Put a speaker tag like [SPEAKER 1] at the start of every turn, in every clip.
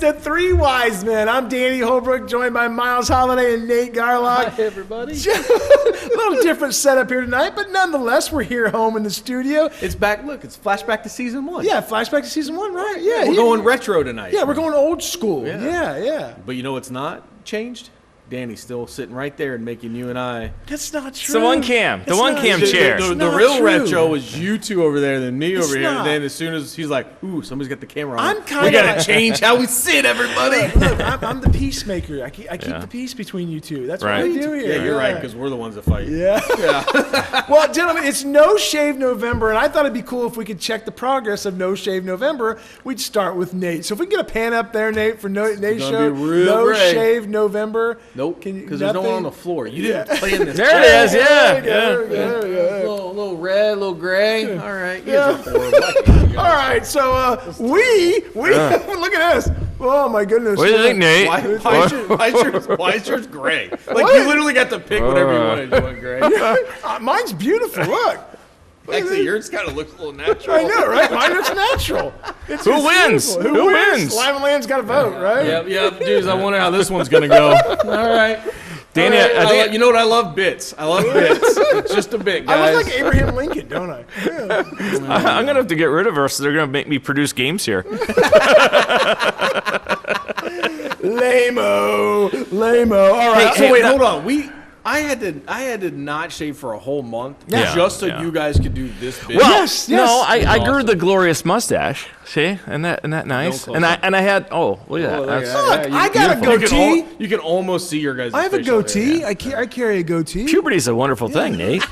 [SPEAKER 1] to Three Wise Men. I'm Danny Holbrook, joined by Miles Holliday and Nate Garlock.
[SPEAKER 2] Hi, everybody.
[SPEAKER 1] A little different setup here tonight, but nonetheless, we're here home in the studio.
[SPEAKER 2] It's back. Look, it's flashback to season 1.
[SPEAKER 1] Yeah, flashback to season 1, right? Yeah,
[SPEAKER 2] We're going retro tonight.
[SPEAKER 1] Yeah, we're going old school.
[SPEAKER 2] Yeah.
[SPEAKER 1] Yeah.
[SPEAKER 2] But you know what's not changed? Danny's still sitting right there and making you and I.
[SPEAKER 1] That's not true.
[SPEAKER 3] It's the one cam. The
[SPEAKER 1] It's
[SPEAKER 3] one
[SPEAKER 1] not
[SPEAKER 3] cam
[SPEAKER 1] true.
[SPEAKER 3] chair.
[SPEAKER 2] The real retro was you two over there, then me over here.
[SPEAKER 1] not.
[SPEAKER 2] And then as soon as he's like, ooh, somebody's got the camera on.
[SPEAKER 1] I'm kinda
[SPEAKER 2] we got
[SPEAKER 1] like-
[SPEAKER 2] to change how we sit, everybody.
[SPEAKER 1] Look, I'm the peacemaker. I keep the peace between you two. That's
[SPEAKER 3] Right.
[SPEAKER 1] what I do here.
[SPEAKER 2] Yeah, you're right, because we're the ones that fight.
[SPEAKER 1] Yeah. Well, gentlemen, it's No Shave November, and I thought it'd be cool if we could check the progress of No Shave November. We'd start with Nate. So if we can get a pan up there, Nate, for Nate's
[SPEAKER 2] gonna
[SPEAKER 1] show,
[SPEAKER 2] be real
[SPEAKER 1] No
[SPEAKER 2] gray.
[SPEAKER 1] Shave November.
[SPEAKER 2] Nope,
[SPEAKER 1] Can you-
[SPEAKER 2] because there's no one on the
[SPEAKER 1] nothing?
[SPEAKER 2] floor. You didn't play in this.
[SPEAKER 3] There it is.
[SPEAKER 1] There we
[SPEAKER 3] Yeah.
[SPEAKER 1] go, there we go.
[SPEAKER 2] Little red, little gray. All right. You guys are horrible.
[SPEAKER 1] All right, so we look at this. Oh my goodness.
[SPEAKER 3] What do you think, Nate?
[SPEAKER 2] Why is yours gray? Like, you literally got to pick whatever you wanted. You want gray?
[SPEAKER 1] Mine's beautiful. Look.
[SPEAKER 2] Actually, yours kind of looks a little natural.
[SPEAKER 1] I know, right? Mine looks natural. It's
[SPEAKER 3] Who
[SPEAKER 1] just
[SPEAKER 3] wins?
[SPEAKER 1] beautiful.
[SPEAKER 3] Who wins?
[SPEAKER 1] Slime Land's got to vote, right?
[SPEAKER 2] Yep, dudes. I wonder how this one's gonna go. All right,
[SPEAKER 3] Danny,
[SPEAKER 2] All right.
[SPEAKER 3] I think
[SPEAKER 2] you know what? I love bits. I love bits. It's just a bit,
[SPEAKER 1] I
[SPEAKER 2] guys.
[SPEAKER 1] look like Abraham Lincoln, don't I? Yeah.
[SPEAKER 3] I'm gonna have to get rid of her, so they're gonna make me produce games here.
[SPEAKER 1] Lame-o. All right.
[SPEAKER 2] So wait, hold on. I had to not shave for a whole month just so you guys could do this bit.
[SPEAKER 3] Well,
[SPEAKER 1] Yes.
[SPEAKER 3] no, I
[SPEAKER 2] Awesome.
[SPEAKER 3] grew the glorious mustache. See, isn't that nice?
[SPEAKER 2] close
[SPEAKER 3] And I had look at that.
[SPEAKER 2] Look at
[SPEAKER 3] That's-
[SPEAKER 2] that.
[SPEAKER 1] Look, I got a goatee.
[SPEAKER 2] You can almost see your guys.
[SPEAKER 1] I have a goatee. I carry a goatee.
[SPEAKER 3] Puberty's a wonderful thing, Nate.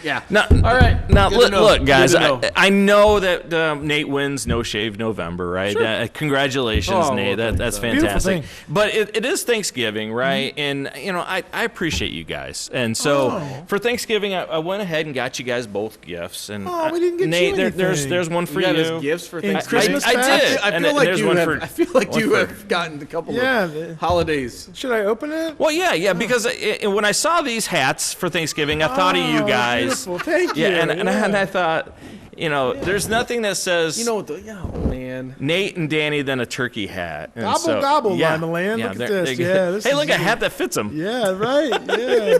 [SPEAKER 2] Yeah.
[SPEAKER 3] Now,
[SPEAKER 2] All right.
[SPEAKER 3] Now,
[SPEAKER 2] Good to know.
[SPEAKER 3] look, guys.
[SPEAKER 2] Good to know.
[SPEAKER 3] I know that Nate wins No Shave November, right? Congratulations,
[SPEAKER 2] Oh,
[SPEAKER 3] Nate.
[SPEAKER 2] well,
[SPEAKER 3] That's
[SPEAKER 2] thanks,
[SPEAKER 3] fantastic.
[SPEAKER 1] thing.
[SPEAKER 3] But it is Thanksgiving, right? And I appreciate you guys. And so for Thanksgiving, I went ahead and got you guys both gifts. And
[SPEAKER 1] we didn't get
[SPEAKER 3] Nate,
[SPEAKER 1] you
[SPEAKER 3] there's
[SPEAKER 1] anything.
[SPEAKER 3] one for
[SPEAKER 2] You got
[SPEAKER 3] you.
[SPEAKER 2] us gifts for
[SPEAKER 1] In
[SPEAKER 2] Thanksgiving.
[SPEAKER 1] Christmas
[SPEAKER 3] I
[SPEAKER 1] packs?
[SPEAKER 3] did.
[SPEAKER 2] I
[SPEAKER 3] And
[SPEAKER 2] feel like
[SPEAKER 3] there's
[SPEAKER 2] you
[SPEAKER 3] one
[SPEAKER 2] have.
[SPEAKER 3] for-
[SPEAKER 2] I feel like
[SPEAKER 3] one
[SPEAKER 2] you
[SPEAKER 3] for-
[SPEAKER 2] have gotten a couple
[SPEAKER 1] Yeah.
[SPEAKER 2] of holidays.
[SPEAKER 1] Should I open it?
[SPEAKER 3] Well, yeah, because when I saw these hats for Thanksgiving, I thought of you guys.
[SPEAKER 1] Beautiful. Thank you.
[SPEAKER 3] Yeah, and I thought, there's nothing that says
[SPEAKER 2] You know what? Oh man.
[SPEAKER 3] Nate and Danny than a turkey hat. And
[SPEAKER 1] Gobble, gobble, Lima Land. Look at
[SPEAKER 3] they're-
[SPEAKER 1] this.
[SPEAKER 3] they're-
[SPEAKER 1] Yeah, this
[SPEAKER 3] hey,
[SPEAKER 1] is
[SPEAKER 3] look, a hat that fits them.
[SPEAKER 1] Yeah, right. Yeah.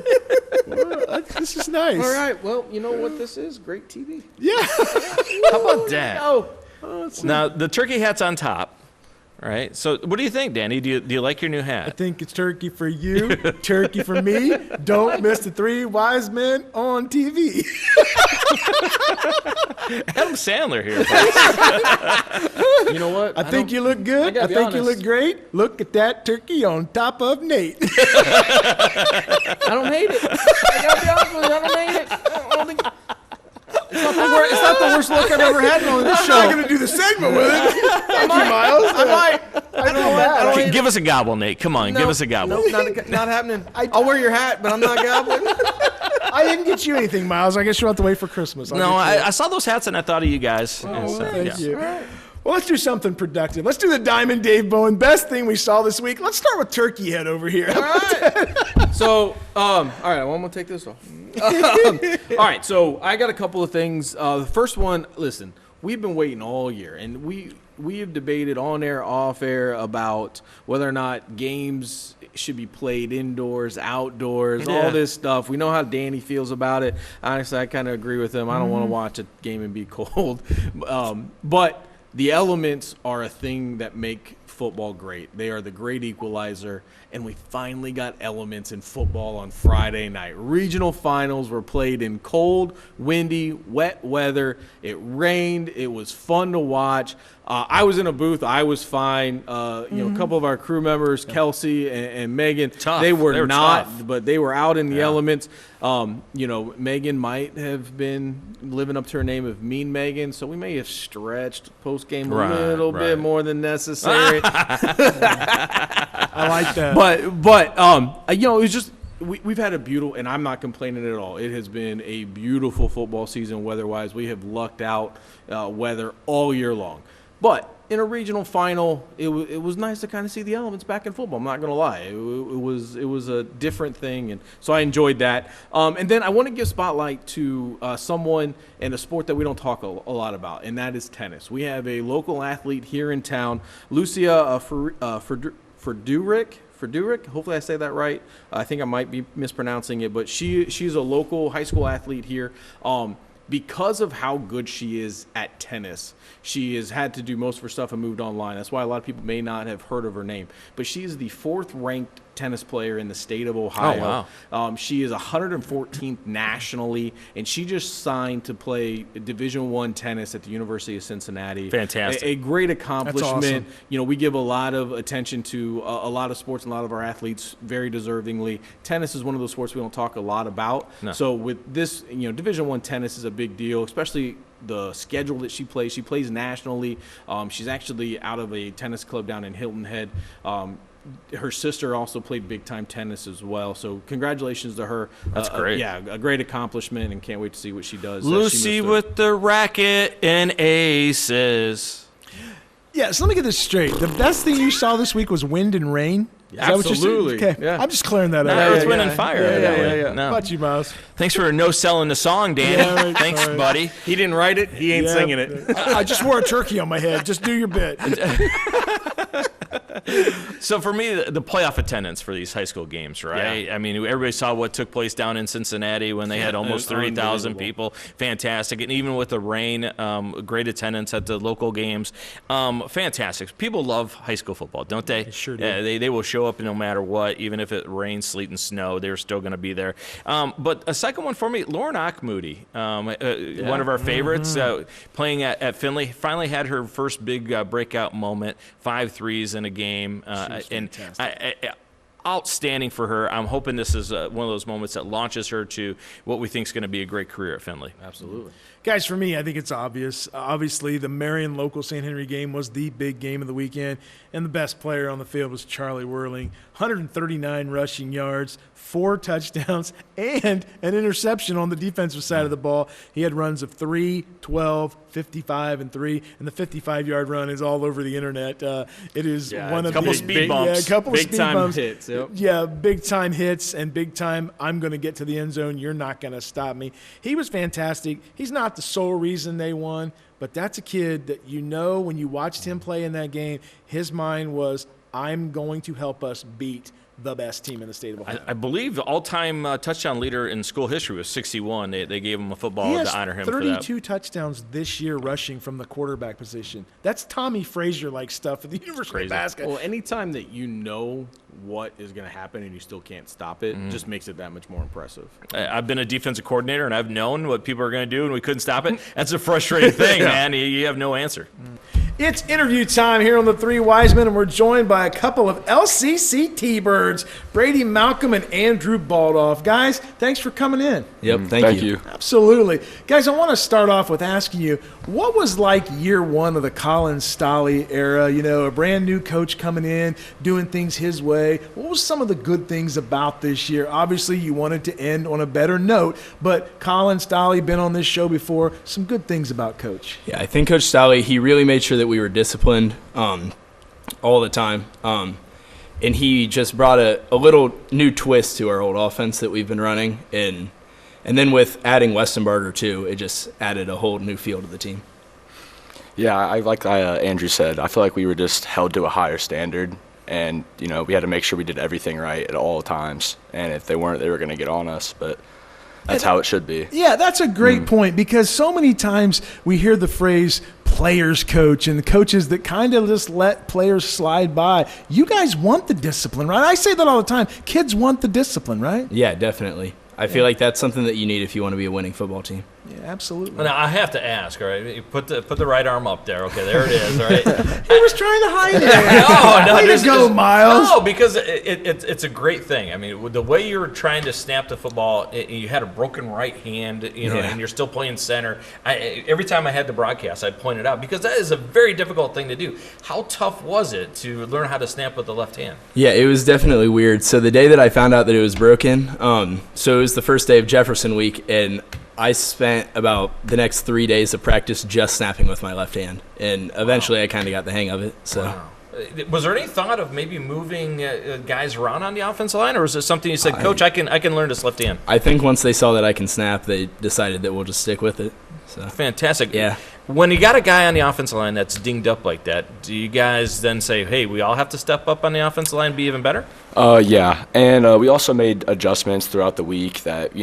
[SPEAKER 1] Well, this is nice.
[SPEAKER 2] All right. Well, you know what this is? Great TV.
[SPEAKER 1] Yeah.
[SPEAKER 3] How about that?
[SPEAKER 2] Oh.
[SPEAKER 3] Now, the turkey hat's on top, right? So what do you think, Danny? Do you like your new
[SPEAKER 1] I
[SPEAKER 3] hat?
[SPEAKER 1] think it's turkey for you, turkey for me. Don't miss the Three Wise Men on TV.
[SPEAKER 3] Adam Sandler here.
[SPEAKER 2] You know what?
[SPEAKER 1] I think you look good.
[SPEAKER 2] gotta
[SPEAKER 1] I
[SPEAKER 2] be
[SPEAKER 1] think you
[SPEAKER 2] honest.
[SPEAKER 1] look great. Look at that turkey on top of Nate.
[SPEAKER 2] I don't hate it. I gotta be honest with you. I don't hate it. I don't think. It's not the worst look I've ever had on this
[SPEAKER 1] I'm
[SPEAKER 2] show.
[SPEAKER 1] not going to do the segment with it. Thank you, Miles.
[SPEAKER 2] I might. I don't know what. I don't hate
[SPEAKER 3] Give us a gobble, Nate. Come on, give us a gobble.
[SPEAKER 2] Nope, not happening. I'll wear your hat, but I'm not gobbling.
[SPEAKER 1] I didn't get you anything, Miles. I guess you'll have to wait for Christmas. I'll
[SPEAKER 3] No,
[SPEAKER 1] get you
[SPEAKER 3] I saw those hats and I thought of you guys. And so,
[SPEAKER 1] Thank
[SPEAKER 3] yeah.
[SPEAKER 1] you. Well, let's do something productive. Let's do the Diamond Dave Bowen best thing we saw this week. Let's start with Turkey Head over here.
[SPEAKER 2] All right. So, all right, well, I'm gonna take this off. All right, so I got a couple of things. The first one, listen, we've been waiting all year, and we have debated on air, off air about whether or not games should be played indoors, outdoors, all this stuff. We know how Danny feels about it. Honestly, I kind of agree with him. I don't want to watch a game and be cold, but the elements are a thing that make football great. They are the great equalizer, and we finally got elements in football on Friday night. Regional finals were played in cold, windy, wet weather. It rained. It was fun to watch. I was in a booth. I was fine. A couple of our crew members, Kelsey and Megan,
[SPEAKER 3] Tough.
[SPEAKER 2] they were not,
[SPEAKER 3] tough.
[SPEAKER 2] but they were out in the elements. Megan might have been living up to her name of Mean Megan, so we may have stretched post-game a little bit more than necessary.
[SPEAKER 1] I like that.
[SPEAKER 2] But it was just we've had a beautiful, and I'm not complaining at all. It has been a beautiful football season weather-wise. We have lucked out weather all year long. But in a regional final, it was nice to kind of see the elements back in football. I'm not going to lie. It was a different thing, and so I enjoyed that. And then I want to give spotlight to someone in a sport that we don't talk a lot about, and that is tennis. We have a local athlete here in town, Lucia Ferduric. Hopefully I say that right. I think I might be mispronouncing it, but she's a local high school athlete here. Because of how good she is at tennis, she has had to do most of her stuff and moved online. That's why a lot of people may not have heard of her name. But she is the 4th-ranked tennis player in the state of Ohio.
[SPEAKER 3] Oh, wow.
[SPEAKER 2] She is 114th nationally, and she just signed to play Division I tennis at the University of Cincinnati.
[SPEAKER 3] Fantastic.
[SPEAKER 2] A great accomplishment.
[SPEAKER 1] That's awesome.
[SPEAKER 2] You know, we give a lot of attention to a lot of sports and a lot of our athletes very deservingly. Tennis is one of those sports we don't talk a lot about.
[SPEAKER 3] No.
[SPEAKER 2] So with this, you know, Division I tennis is a big deal, especially the schedule that she plays. She plays nationally. She's actually out of a tennis club down in Hilton Head. Her sister also played big-time tennis as well. So congratulations to her.
[SPEAKER 3] That's great.
[SPEAKER 2] Yeah, a great accomplishment, and can't wait to see what she does.
[SPEAKER 3] Lucy with the racket and aces.
[SPEAKER 1] Yeah, so let me get this straight. The best thing you saw this week was wind and rain? Is that what you're saying?
[SPEAKER 2] Absolutely.
[SPEAKER 1] Okay.
[SPEAKER 2] Yeah.
[SPEAKER 1] I'm just clearing that up.
[SPEAKER 3] Earth, Wind, and Fire.
[SPEAKER 2] Yeah.
[SPEAKER 3] No.
[SPEAKER 1] How about you, Miles?
[SPEAKER 3] Thanks for no selling the song, Danny.
[SPEAKER 1] Yeah, right,
[SPEAKER 3] Thanks,
[SPEAKER 1] sorry.
[SPEAKER 3] buddy.
[SPEAKER 2] He didn't write it. He ain't singing it.
[SPEAKER 1] I just wore a turkey on my head. Just do your bit.
[SPEAKER 3] So for me, the playoff attendance for these high school games, right?
[SPEAKER 2] Yeah.
[SPEAKER 3] I mean, everybody saw what took place down in Cincinnati when they had almost 30,000
[SPEAKER 2] unbelievable.
[SPEAKER 3] people. Fantastic. And even with the rain, great attendance at the local games. Fantastic. People love high school football, don't they?
[SPEAKER 1] They sure do.
[SPEAKER 3] They will show up no matter what, even if it rains, sleet, and snow. They're still going to be there. But a second one for me, Lauren Achmoody, one of our favorites, playing at Findlay. Finally had her first big breakout moment, 5 threes in a game. And outstanding for her. I'm hoping this is one of those moments that launches her to what we think is going to be a great career at Findlay.
[SPEAKER 2] Absolutely.
[SPEAKER 1] Guys, for me, I think it's obvious. Obviously, the Marion local St. Henry game was the big game of the weekend, and the best player on the field was Charlie Whirling. 139 rushing yards, 4 touchdowns, and an interception on the defensive side of the ball. He had runs of 3, 12, 55, and 3, and the 55-yard run is all over the internet. It is one of
[SPEAKER 3] couple
[SPEAKER 1] the
[SPEAKER 3] speed bumps.
[SPEAKER 1] Yeah, a couple
[SPEAKER 2] Big
[SPEAKER 1] speed
[SPEAKER 2] time
[SPEAKER 1] bumps.
[SPEAKER 2] hits. Yep.
[SPEAKER 1] Yeah, big-time hits and big-time I'm going to get to the end zone. You're not going to stop me. He was fantastic. He's not the sole reason they won, but that's a kid that you know when you watched him play in that game, his mind was, I'm going to help us beat the best team in the state of Ohio.
[SPEAKER 3] I believe the all-time touchdown leader in school history was 61. They gave him a football
[SPEAKER 1] He has
[SPEAKER 3] to honor him for that.
[SPEAKER 1] 32 touchdowns this year rushing from the quarterback position. That's Tommy Frazier-like stuff at the University
[SPEAKER 3] Crazy.
[SPEAKER 1] of Nebraska.
[SPEAKER 2] Well, anytime that you know what is going to happen and you still can't stop it, just makes it that much more impressive.
[SPEAKER 3] I've been a defensive coordinator, and I've known what people are going to do, and we couldn't stop it. That's a frustrating thing, man. You have no answer.
[SPEAKER 1] It's interview time here on the Three Wise Men, and we're joined by a couple of LCC T-Birds, Brady Malcom and Andrew Baldauf. Guys, thanks for coming in.
[SPEAKER 4] Yep, thank you.
[SPEAKER 1] Absolutely. Guys, I want to start off with asking you, what was like year one of the Colin Stolle era? You know, a brand new coach coming in, doing things his way. What was some of the good things about this year? Obviously, you wanted to end on a better note, but Colin Stolle, been on this show before, some good things about Coach.
[SPEAKER 4] Yeah, I think Coach Stolle, he really made sure that we were disciplined all the time. And he just brought a little new twist to our old offense that we've been running. And then with adding Westenberger, too, it just added a whole new feel to the team.
[SPEAKER 5] Yeah, like Andrew said, I feel like we were just held to a higher standard. And, you know, we had to make sure we did everything right at all times. And if they weren't, they were going to get on us. But that's how it should be.
[SPEAKER 1] Yeah, that's a great point, because so many times we hear the phrase players coach and the coaches that kind of just let players slide by. You guys want the discipline, right? I say that all the time. Kids want the discipline, right?
[SPEAKER 4] Yeah, definitely. I feel like that's something that you need if you want to be a winning football team.
[SPEAKER 1] Yeah, absolutely.
[SPEAKER 3] Now, I have to ask, all right? You put the right arm up there. Okay, there it is, all right?
[SPEAKER 1] He was trying to hide it.
[SPEAKER 3] No,
[SPEAKER 1] Way to go, Miles.
[SPEAKER 3] No, because it's a great thing. I mean, the way you're trying to snap the football, you had a broken right hand, and you're still playing center. Every time I had the broadcast, I'd point it out, because that is a very difficult thing to do. How tough was it to learn how to snap with the left hand?
[SPEAKER 4] Yeah, it was definitely weird. So the day that I found out that it was broken, so it was the first day of Jefferson week, and I spent about the next 3 days of practice just snapping with my left hand, and eventually I kind of got the hang of it. So.
[SPEAKER 3] Wow. Was there any thought of maybe moving guys around on the offensive line, or was it something you said, Coach, I can learn this left hand?
[SPEAKER 4] I think once they saw that I can snap, they decided that we'll just stick with it. So.
[SPEAKER 3] Fantastic.
[SPEAKER 4] Yeah.
[SPEAKER 3] When you got a guy on the offensive line that's dinged up like that, do you guys then say, hey, we all have to step up on the offensive line and be even better?
[SPEAKER 5] Yeah, and we also made adjustments throughout the week that,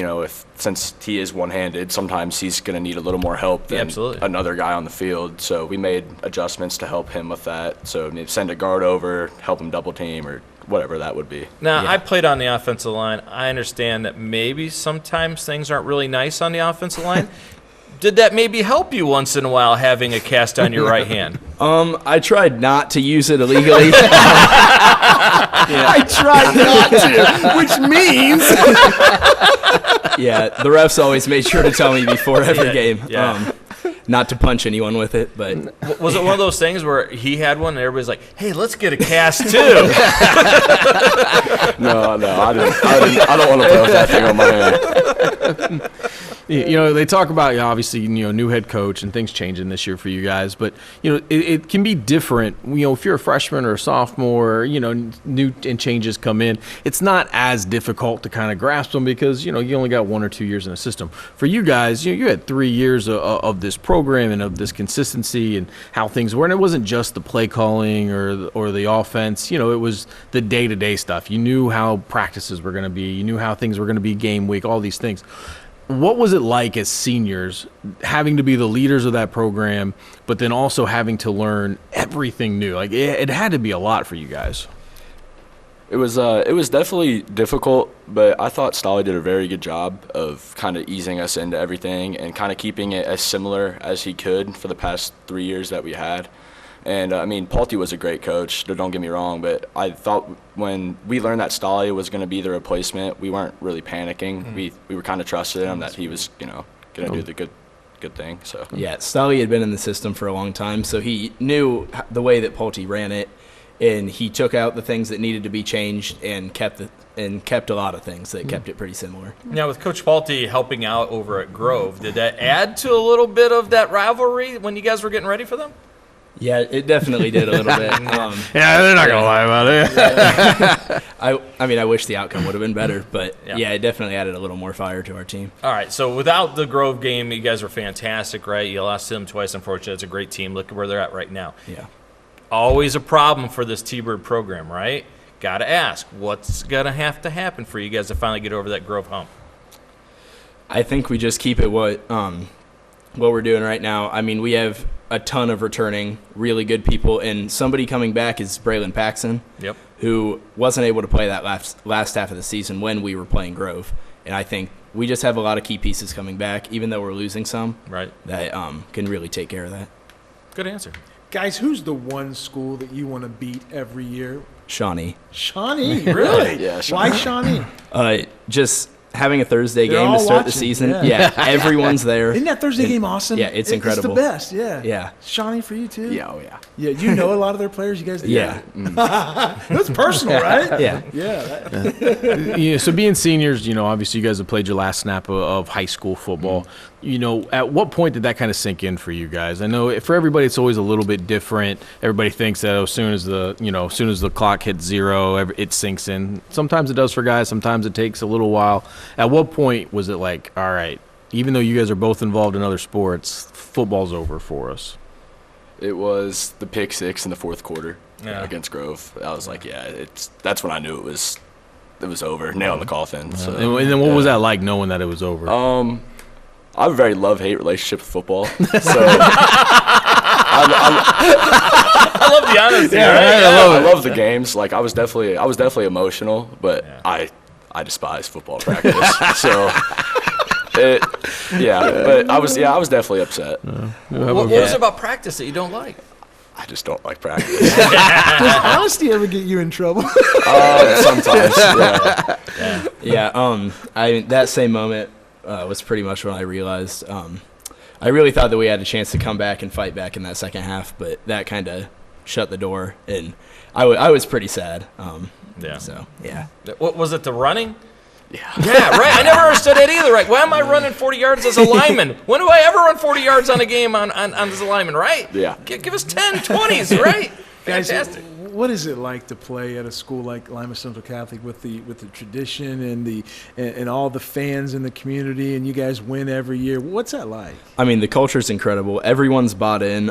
[SPEAKER 5] since he is one-handed, sometimes he's going to need a little more help than another guy on the field. So we made adjustments to help him with that. So send a guard over, help him double team, or whatever that would be.
[SPEAKER 3] Now, I played on the offensive line. I understand that maybe sometimes things aren't really nice on the offensive line. Did that maybe help you once in a while having a cast on your right hand?
[SPEAKER 4] I tried not to use it illegally.
[SPEAKER 1] I tried not to, which means
[SPEAKER 4] the refs always made sure to tell me before every game not to punch anyone with it. But
[SPEAKER 3] was it one of those things where he had one and everybody's like, hey, let's get a cast too?
[SPEAKER 5] No, I didn't. I don't want to play with that thing on my hand.
[SPEAKER 2] They talk about obviously new head coach and things changing this year for you guys, but it can be different. If you're a freshman or a sophomore, new and changes come in. It's not as difficult to kind of grasp them because you only got 1 or 2 years in a system. For you guys, you had 3 years of this program and of this consistency and how things were, and it wasn't just the play calling or the offense. It was the day-to-day stuff. You knew how practices were going to be. You knew how things were going to be game week. All these things. What was it like as seniors having to be the leaders of that program, but then also having to learn everything new? Like it had to be a lot for you guys.
[SPEAKER 5] It was definitely difficult, but I thought Stolly did a very good job of kind of easing us into everything and kind of keeping it as similar as he could for the past 3 years that we had. And, Paulty was a great coach, don't get me wrong, but I thought when we learned that Stolly was going to be the replacement, we weren't really panicking. Mm-hmm. We were kind of trusted him that he was, going to do the good thing. So
[SPEAKER 4] yeah, Stolly had been in the system for a long time, so he knew the way that Paulty ran it, and he took out the things that needed to be changed and kept a lot of things that kept it pretty similar.
[SPEAKER 3] Now, with Coach Paulty helping out over at Grove, did that add to a little bit of that rivalry when you guys were getting ready for them?
[SPEAKER 4] Yeah, it definitely did a little bit.
[SPEAKER 2] They're not going to lie about it.
[SPEAKER 4] I wish the outcome would have been better, but it definitely added a little more fire to our team.
[SPEAKER 3] All right, so without the Grove game, you guys were fantastic, right? You lost to them twice, unfortunately. It's a great team. Look at where they're at right now.
[SPEAKER 4] Yeah.
[SPEAKER 3] Always a problem for this T-Bird program, right? Got to ask, what's going to have to happen for you guys to finally get over that Grove hump?
[SPEAKER 4] I think we just keep it what we're doing right now. We have a ton of returning really good people, and somebody coming back is Braylon Paxson, who wasn't able to play that last half of the season when we were playing Grove. And I think we just have a lot of key pieces coming back, even though we're losing some, that can really take care of that.
[SPEAKER 3] Good answer.
[SPEAKER 1] Guys, who's the one school that you want to beat every year?
[SPEAKER 4] Shawnee.
[SPEAKER 1] Shawnee, really?
[SPEAKER 5] Yeah, Shawnee.
[SPEAKER 1] Why Shawnee?
[SPEAKER 4] Just having a Thursday game to start the season. Yeah, everyone's there.
[SPEAKER 1] Isn't that Thursday game awesome?
[SPEAKER 4] Yeah, it's incredible.
[SPEAKER 1] It's the best,
[SPEAKER 4] Yeah.
[SPEAKER 1] Shawnee for you, too?
[SPEAKER 5] Yeah, oh, yeah.
[SPEAKER 1] Yeah, you know a lot of their players? You guys?
[SPEAKER 4] Yeah.
[SPEAKER 1] That's personal, right?
[SPEAKER 4] Yeah.
[SPEAKER 2] Yeah. So being seniors, obviously you guys have played your last snap of high school football. At what point did that kind of sink in for you guys? I know for everybody it's always a little bit different. Everybody thinks that as soon as the clock hits zero, it sinks in. Sometimes it does for guys. Sometimes it takes a little while. At what point was it like, all right, even though you guys are both involved in other sports, football's over for us?
[SPEAKER 5] It was the pick six in the fourth quarter against Grove. I was like, that's when I knew it was over, nail in the coffin. So,
[SPEAKER 2] and then what was that like, knowing that it was over?
[SPEAKER 5] I have a very love-hate relationship with football. So
[SPEAKER 3] I love the honesty.
[SPEAKER 5] I love the games. Like I was definitely emotional, but I despise football practice. So. But I was definitely upset.
[SPEAKER 3] What was it about practice that you don't like?
[SPEAKER 5] I just don't like practice.
[SPEAKER 1] Does honesty ever get you in trouble?
[SPEAKER 5] Sometimes.
[SPEAKER 4] That same moment was pretty much when I realized I really thought that we had a chance to come back and fight back in that second half, but that kind of shut the door, and I was pretty sad. So yeah.
[SPEAKER 3] What was it? The running? Yeah, right. I never understood it either. Right? Why am I running 40 yards as a lineman? When do I ever run 40 yards on a game as a lineman? Right?
[SPEAKER 5] Yeah.
[SPEAKER 3] Give us 10, 20s, right?
[SPEAKER 1] Guys,
[SPEAKER 3] Fantastic.
[SPEAKER 1] what is it like to play at a school like Lima Central Catholic with the tradition and all the fans in the community, and you guys win every year? What's that like?
[SPEAKER 4] I mean, the culture's incredible. Everyone's bought in,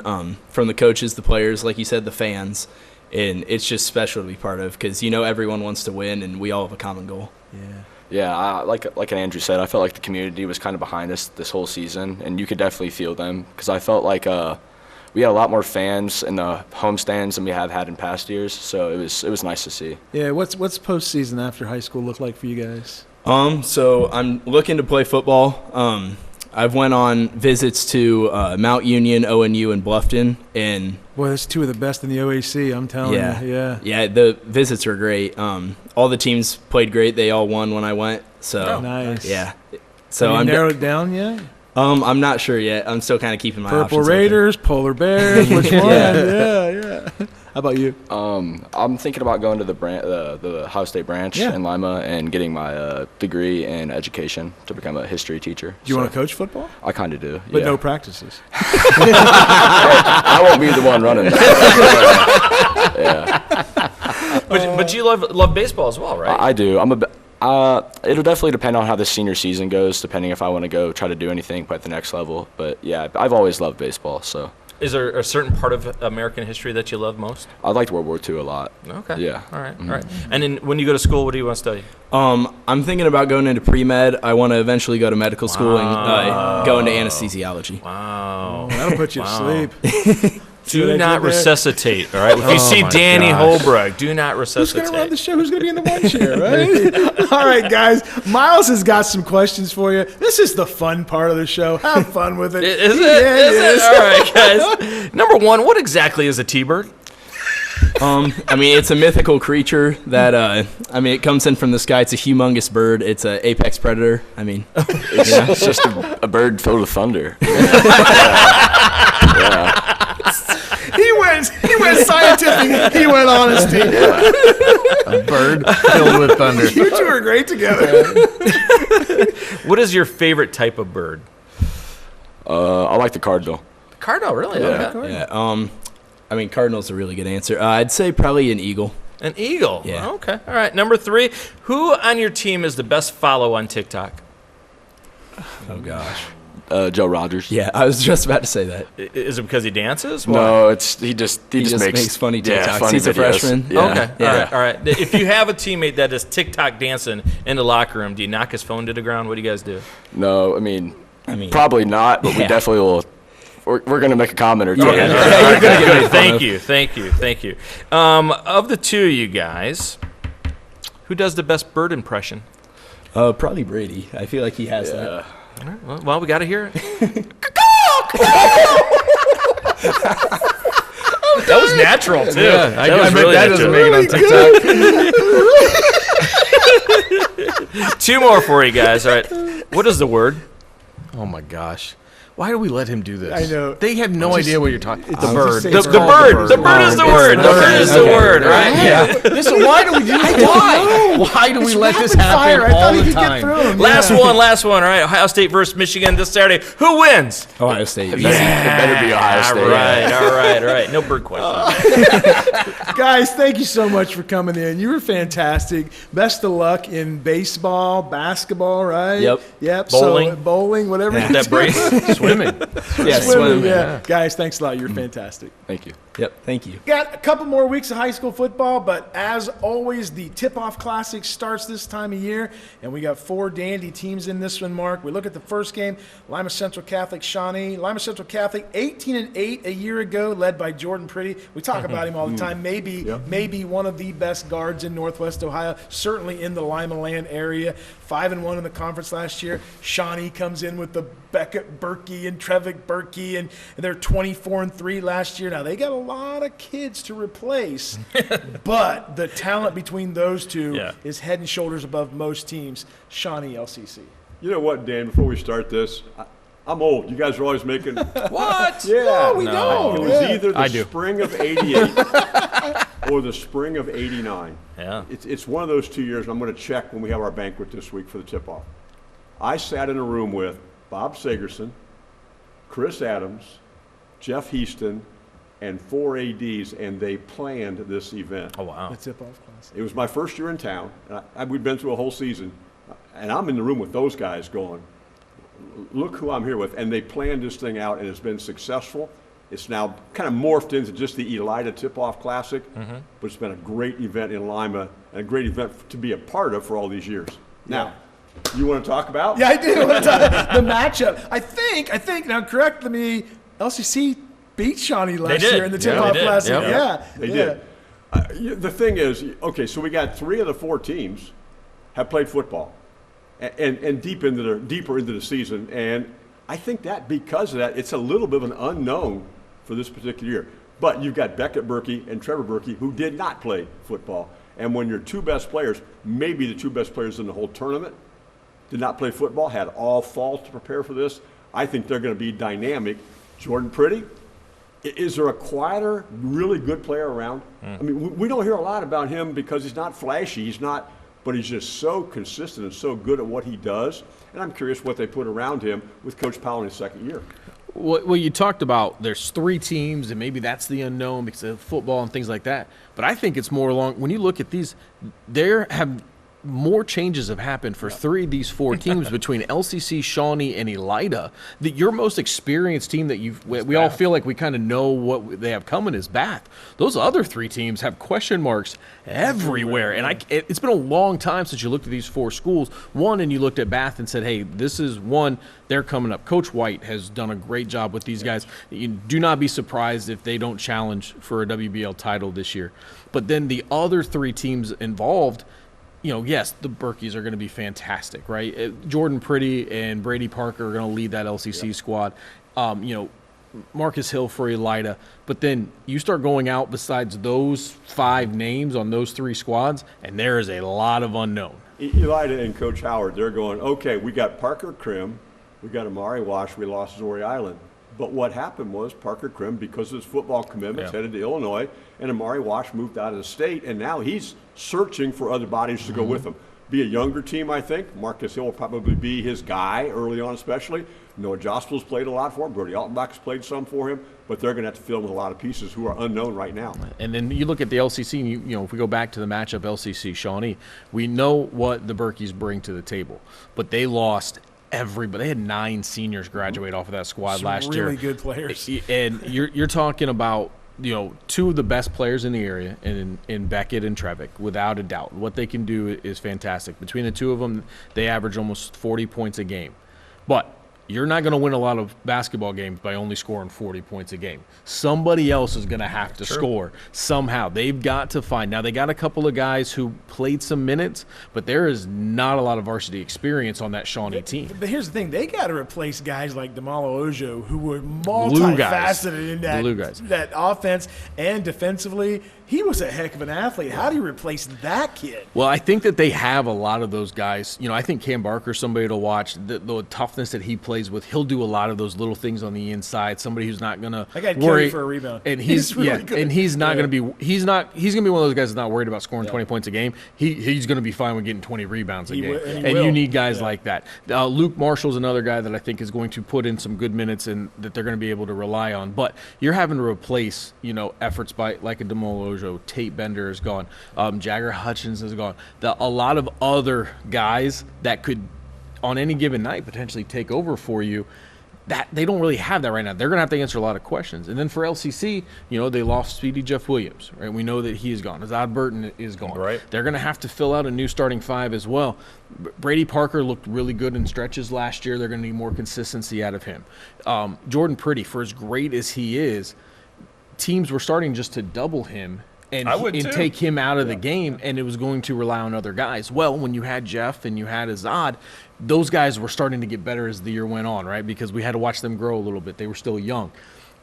[SPEAKER 4] from the coaches, the players, like you said, the fans, and it's just special to be part of because everyone wants to win, and we all have a common goal.
[SPEAKER 1] Yeah.
[SPEAKER 5] Yeah, like Andrew said, I felt like the community was kind of behind us this whole season, and you could definitely feel them because I felt like we had a lot more fans in the home stands than we have had in past years, so it was nice to see.
[SPEAKER 1] Yeah, what's postseason after high school look like for you guys?
[SPEAKER 4] So I'm looking to play football. I've went on visits to Mount Union, ONU, and Bluffton, and
[SPEAKER 1] Boy, that's two of the best in the OAC, I'm telling you.
[SPEAKER 4] yeah, the visits were great. All the teams played great. They all won when I went. So
[SPEAKER 1] Nice.
[SPEAKER 4] yeah. So
[SPEAKER 1] Have
[SPEAKER 4] I'm
[SPEAKER 1] you narrowed it down yet?
[SPEAKER 4] I'm not sure yet. I'm still kind of keeping my
[SPEAKER 1] Purple
[SPEAKER 4] options
[SPEAKER 1] Raiders, Polar Bears, which one?
[SPEAKER 4] Yeah.
[SPEAKER 1] Yeah. How about you?
[SPEAKER 5] I'm thinking about going to the Ohio State branch in Lima and getting my degree in education to become a history teacher.
[SPEAKER 1] Do you want to coach football?
[SPEAKER 5] I kind of do,
[SPEAKER 1] But
[SPEAKER 5] yeah.
[SPEAKER 1] no practices.
[SPEAKER 5] I won't be the one running that. Yeah.
[SPEAKER 3] But you love baseball as well, right?
[SPEAKER 5] I do. It'll definitely depend on how the senior season goes, depending if I want to go try to do anything at the next level. But yeah, I've always loved baseball, so.
[SPEAKER 3] Is there a certain part of American history that you love most?
[SPEAKER 5] I liked World War II a lot.
[SPEAKER 3] Okay.
[SPEAKER 5] Yeah.
[SPEAKER 3] All right. All right. And then when you go to school, what do you want to study?
[SPEAKER 4] I'm thinking about going into pre-med. I want to eventually go to medical school and go into anesthesiology.
[SPEAKER 3] Wow.
[SPEAKER 1] That'll put you to sleep.
[SPEAKER 3] Do not resuscitate, all right? If you see Danny Holbrook, do not
[SPEAKER 1] Who's
[SPEAKER 3] resuscitate.
[SPEAKER 1] going to run the show? Who's going to be in the one chair, right? All right, guys. Miles has got some questions for you. This is the fun part of the show. Have fun with it.
[SPEAKER 3] Is it?
[SPEAKER 1] Yeah,
[SPEAKER 3] Is it? All right, guys. Number one, what exactly is a T-bird?
[SPEAKER 4] I mean, it's a mythical creature that, it comes in from the sky. It's a humongous bird. It's an apex predator. I mean,
[SPEAKER 5] It's just a bird filled with thunder.
[SPEAKER 1] He went scientific. He went honesty.
[SPEAKER 6] A bird filled with thunder.
[SPEAKER 1] You two are great together.
[SPEAKER 3] What is your favorite type of bird?
[SPEAKER 5] I like the cardinal.
[SPEAKER 3] Cardinal, really?
[SPEAKER 5] Yeah.
[SPEAKER 3] Okay.
[SPEAKER 4] yeah. Cardinal's a really good answer. I'd say probably an eagle.
[SPEAKER 3] An eagle.
[SPEAKER 4] Yeah.
[SPEAKER 3] Okay. All right. Number three, who on your team is the best follow on TikTok?
[SPEAKER 4] Oh gosh.
[SPEAKER 5] Joe Rogers.
[SPEAKER 4] Yeah, I was just about to say that.
[SPEAKER 3] Is it because he dances? Why?
[SPEAKER 5] No, he just
[SPEAKER 4] makes funny TikToks.
[SPEAKER 5] Yeah, funny
[SPEAKER 4] He's a
[SPEAKER 5] videos.
[SPEAKER 4] freshman.
[SPEAKER 5] Yeah.
[SPEAKER 3] Okay.
[SPEAKER 4] Yeah.
[SPEAKER 3] All right. If you have a teammate that is TikTok dancing in the locker room, do you knock his phone to the ground? What do you guys do?
[SPEAKER 5] No, I mean probably not, but we
[SPEAKER 4] Yeah.
[SPEAKER 5] definitely will. We're going to make a comment or two.
[SPEAKER 3] Okay.
[SPEAKER 4] Yeah, you're gonna get made fun
[SPEAKER 3] Thank you. Of the two of you guys, who does the best bird impression?
[SPEAKER 4] Probably Brady. I feel like he has that.
[SPEAKER 3] All right, well, we got to hear it. That was natural too.
[SPEAKER 6] Yeah,
[SPEAKER 3] that was
[SPEAKER 6] I bet
[SPEAKER 3] really
[SPEAKER 6] that
[SPEAKER 3] natural.
[SPEAKER 6] doesn't make it on TikTok.
[SPEAKER 3] Two more for you guys. All right. What is the word?
[SPEAKER 6] Oh my gosh. Why do we let him do this?
[SPEAKER 1] I know.
[SPEAKER 6] They have no idea what you're talking about.
[SPEAKER 1] The bird.
[SPEAKER 3] The bird. The bird is the word. The bird is the word, right?
[SPEAKER 6] Yeah. Listen, why do we do this? Why do we let this happen all the time?
[SPEAKER 3] Last one. All right. Ohio State versus Michigan this Saturday. Who wins?
[SPEAKER 4] Ohio State.
[SPEAKER 5] It better be Ohio State.
[SPEAKER 3] All right. No bird question.
[SPEAKER 1] Guys, thank you so much for coming in. You were fantastic. Best of luck in baseball, basketball, right?
[SPEAKER 4] Yep.
[SPEAKER 3] Bowling.
[SPEAKER 1] So, bowling, whatever.
[SPEAKER 3] That brace.
[SPEAKER 6] Swimming.
[SPEAKER 4] Yeah,
[SPEAKER 1] Swimming,
[SPEAKER 4] swim.
[SPEAKER 1] yeah. Guys, thanks a lot. You're fantastic.
[SPEAKER 5] Thank you.
[SPEAKER 4] Yep. Thank you.
[SPEAKER 1] Got a couple more weeks of high school football, but as always, the Tip-Off Classic starts this time of year, and we got 4 dandy teams in this one, Mark. We look at the first game, Lima Central Catholic, Shawnee. Lima Central Catholic, 18-8 a year ago, led by Jordan Pretty. We talk about him all the time. Maybe one of the best guards in Northwest Ohio, certainly in the Lima land area. 5-1 in the conference last year. Shawnee comes in with the Beckett Berkey and Trevick Berkey, and they're 24-3 last year. Now, they got a lot of kids to replace, but the talent between those two is head and shoulders above most teams. Shawnee LCC.
[SPEAKER 7] You know what, Dan, before we start this, I'm old. You guys are always making...
[SPEAKER 3] What?
[SPEAKER 7] Yeah.
[SPEAKER 1] No, we don't.
[SPEAKER 7] It was either the spring of 88 or the spring of '89.
[SPEAKER 3] Yeah.
[SPEAKER 7] It's one of those 2 years, and I'm going to check when we have our banquet this week for the tip-off. I sat in a room with Bob Sagerson, Chris Adams, Jeff Heaston, and 4 ADs, and they planned this event.
[SPEAKER 3] Oh, wow.
[SPEAKER 1] The tip-off class.
[SPEAKER 7] It was my first year in town, and we'd been through a whole season, and I'm in the room with those guys going, look who I'm here with. And they planned this thing out, and it's been successful. It's now kind of morphed into just the Elida Tip-Off Classic, but it's been a great event in Lima and a great event to be a part of for all these years. Now, you want to talk about?
[SPEAKER 1] Yeah, I do. The matchup. I think, now correct me, LCC beat Shawnee last
[SPEAKER 3] did.
[SPEAKER 1] year in the
[SPEAKER 3] Yeah,
[SPEAKER 1] tip-off
[SPEAKER 3] they did.
[SPEAKER 1] classic.
[SPEAKER 3] Yep.
[SPEAKER 1] Yeah,
[SPEAKER 7] They
[SPEAKER 1] yeah.
[SPEAKER 7] did. The thing is, okay, so we got 3 of the 4 teams have played football and deeper into the season. And I think that because of that, it's a little bit of an unknown for this particular year. But you've got Beckett Berkey and Trevor Berkey who did not play football. And when your 2 best players, maybe the 2 best players in the whole tournament, did not play football, had all fall to prepare for this, I think they're going to be dynamic. Jordan Pretty, is there a quieter, really good player around? I mean, we don't hear a lot about him because he's not flashy. But he's just so consistent and so good at what he does. And I'm curious what they put around him with Coach Powell in his second year.
[SPEAKER 2] Well, you talked about there's 3 teams, and maybe that's the unknown because of football and things like that. But I think it's more along when you look at these, there have more changes have happened for 3 of these 4 teams between LCC, Shawnee, and Elida. That your most experienced team that we all feel like we kind of know what they have coming is Bath. Those other 3 teams have question marks everywhere, and it's been a long time since you looked at these 4 schools. And you looked at Bath and said, "Hey, this is one. They're coming up." Coach White has done a great job with these guys. You do not be surprised if they don't challenge for a WBL title this year. But then the other 3 teams involved. Yes, the Berkeys are going to be fantastic, right? Jordan Pretty and Brady Parker are going to lead that LCC squad. Marcus Hill for Elida. But then you start going out besides those 5 names on those 3 squads, and there is a lot of unknown.
[SPEAKER 7] Elida and Coach Howard, they're going, okay, we got Parker Krim, we got Amari Wash, we lost Zori Island. But what happened was Parker Krim, because of his football commitments, headed to Illinois, and Amari Wash moved out of the state, and now he's searching for other bodies to go with him. Be a younger team, I think. Marcus Hill will probably be his guy early on, especially. Noah Jospel's played a lot for him. Brody Altenbach's played some for him, but they're going to have to fill in with a lot of pieces who are unknown right now.
[SPEAKER 2] And then you look at the LCC, and if we go back to the matchup LCC-Shawnee, we know what the Berkeys bring to the table, but they lost everybody. They had 9 seniors graduate off of that squad last year.
[SPEAKER 1] Really good players.
[SPEAKER 2] And you're talking about 2 of the best players in the area in Beckett and Trevick, without a doubt. What they can do is fantastic. Between the 2 of them, they average almost 40 points a game. But you're not going to win a lot of basketball games by only scoring 40 points a game. Somebody else is going to have to score somehow. They've got to find. Now, they got a couple of guys who played some minutes, but there is not a lot of varsity experience on that Shawnee team.
[SPEAKER 1] But here's the thing. They got to replace guys like Damalo Ojo, who were multifaceted in that offense and defensively. He was a heck of an athlete. How do you replace that kid?
[SPEAKER 2] Well, I think that they have a lot of those guys. I think Cam Barker's somebody to watch. The toughness that he plays with, he'll do a lot of those little things on the inside. Somebody who's not going to
[SPEAKER 1] worry for a rebound.
[SPEAKER 2] And he's really good. And he's not going to be. He's going to be one of those guys that's not worried about scoring 20 points a game. He's going to be fine with getting 20 rebounds a game. And you need guys like that. Luke Marshall's another guy that I think is going to put in some good minutes and that they're going to be able to rely on. But you're having to replace efforts by like a Damolo Ojo. Tate Bender is gone. Jagger Hutchins is gone. A lot of other guys that could, on any given night, potentially take over for you. That they don't really have that right now. They're going to have to answer a lot of questions. And then for LCC, they lost Speedy Jeff Williams. Right, we know that he is gone. Azad Burton is gone.
[SPEAKER 3] Right.
[SPEAKER 2] They're going to have to fill out a new starting 5 as well. Brady Parker looked really good in stretches last year. They're going to need more consistency out of him. Jordan Pretty, for as great as he is, teams were starting just to double him and take him out of the game, and it was going to rely on other guys. Well, when you had Jeff and you had Azad, those guys were starting to get better as the year went on, right? Because we had to watch them grow a little bit. They were still young.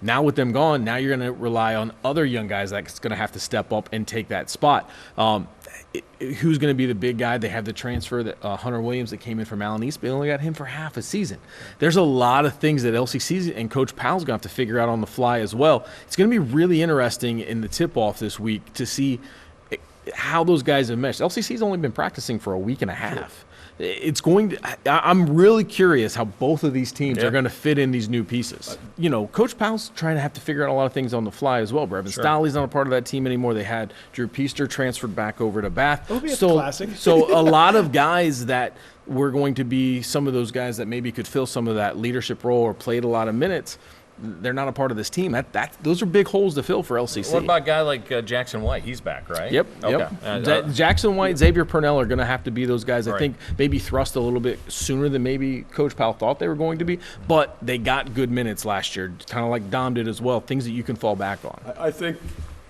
[SPEAKER 2] Now with them gone, now you're going to rely on other young guys that's going to have to step up and take that spot. Who's going to be the big guy? They have the transfer that Hunter Williams that came in from Allen East, but they only got him for half a season. There's a lot of things that LCC and Coach Powell's going to have to figure out on the fly as well. It's going to be really interesting in the tip-off this week to see how those guys have meshed. LCC's only been practicing for a week and a half. Sure. It's going to. I'm really curious how both of these teams are going to fit in these new pieces. Coach Powell's trying to have to figure out a lot of things on the fly as well. Brevin Stolly's not a part of that team anymore. They had Drew Peaster transferred back over to Bath.
[SPEAKER 1] It'll be a classic.
[SPEAKER 2] So a lot of guys that were going to be some of those guys that maybe could fill some of that leadership role or played a lot of minutes. They're not a part of this team. Those are big holes to fill for LCC.
[SPEAKER 3] What about a guy like Jackson White? He's back, right?
[SPEAKER 2] Yep.
[SPEAKER 3] Okay.
[SPEAKER 2] Jackson White, Xavier Purnell are going to have to be those guys. I think maybe thrust a little bit sooner than maybe Coach Powell thought they were going to be, but they got good minutes last year, kind of like Dom did as well, things that you can fall back on.
[SPEAKER 7] I think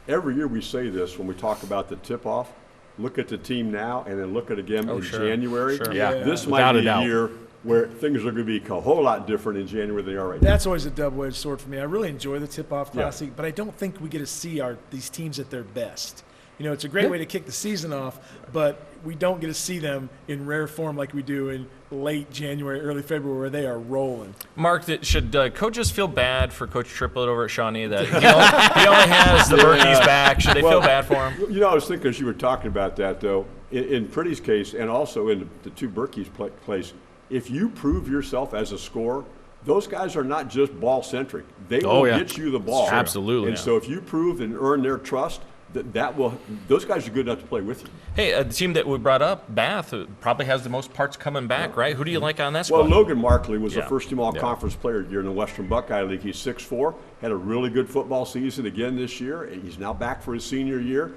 [SPEAKER 7] every year we say this when we talk about the tip-off. Look at the team now and then look at it again in January.
[SPEAKER 3] Sure.
[SPEAKER 2] Yeah.
[SPEAKER 7] This might be a year where things are going to be a whole lot different in January than they are right now.
[SPEAKER 1] That's always a double-edged sword for me. I really enjoy the Tip-Off Classic, but I don't think we get to see these teams at their best. It's a great way to kick the season off, but we don't get to see them in rare form like we do in late January, early February, where they are rolling.
[SPEAKER 3] Mark, should coaches feel bad for Coach Triplett over at Shawnee that he only has the Buckeyes back? Should they feel bad for him?
[SPEAKER 7] I was thinking as you were talking about that, though, in Pretty's case and also in the two Buckeyes place, if you prove yourself as a scorer, those guys are not just ball-centric. They will get you the ball.
[SPEAKER 2] Absolutely.
[SPEAKER 7] And so if you prove and earn their trust, those guys are good enough to play with you.
[SPEAKER 3] Hey, the team that we brought up, Bath, probably has the most parts coming back, right? Who do you like on that squad?
[SPEAKER 7] Well, Logan Markley was the first-team all-conference player here in the Western Buckeye League. He's 6'4", had a really good football season again this year. He's now back for his senior year.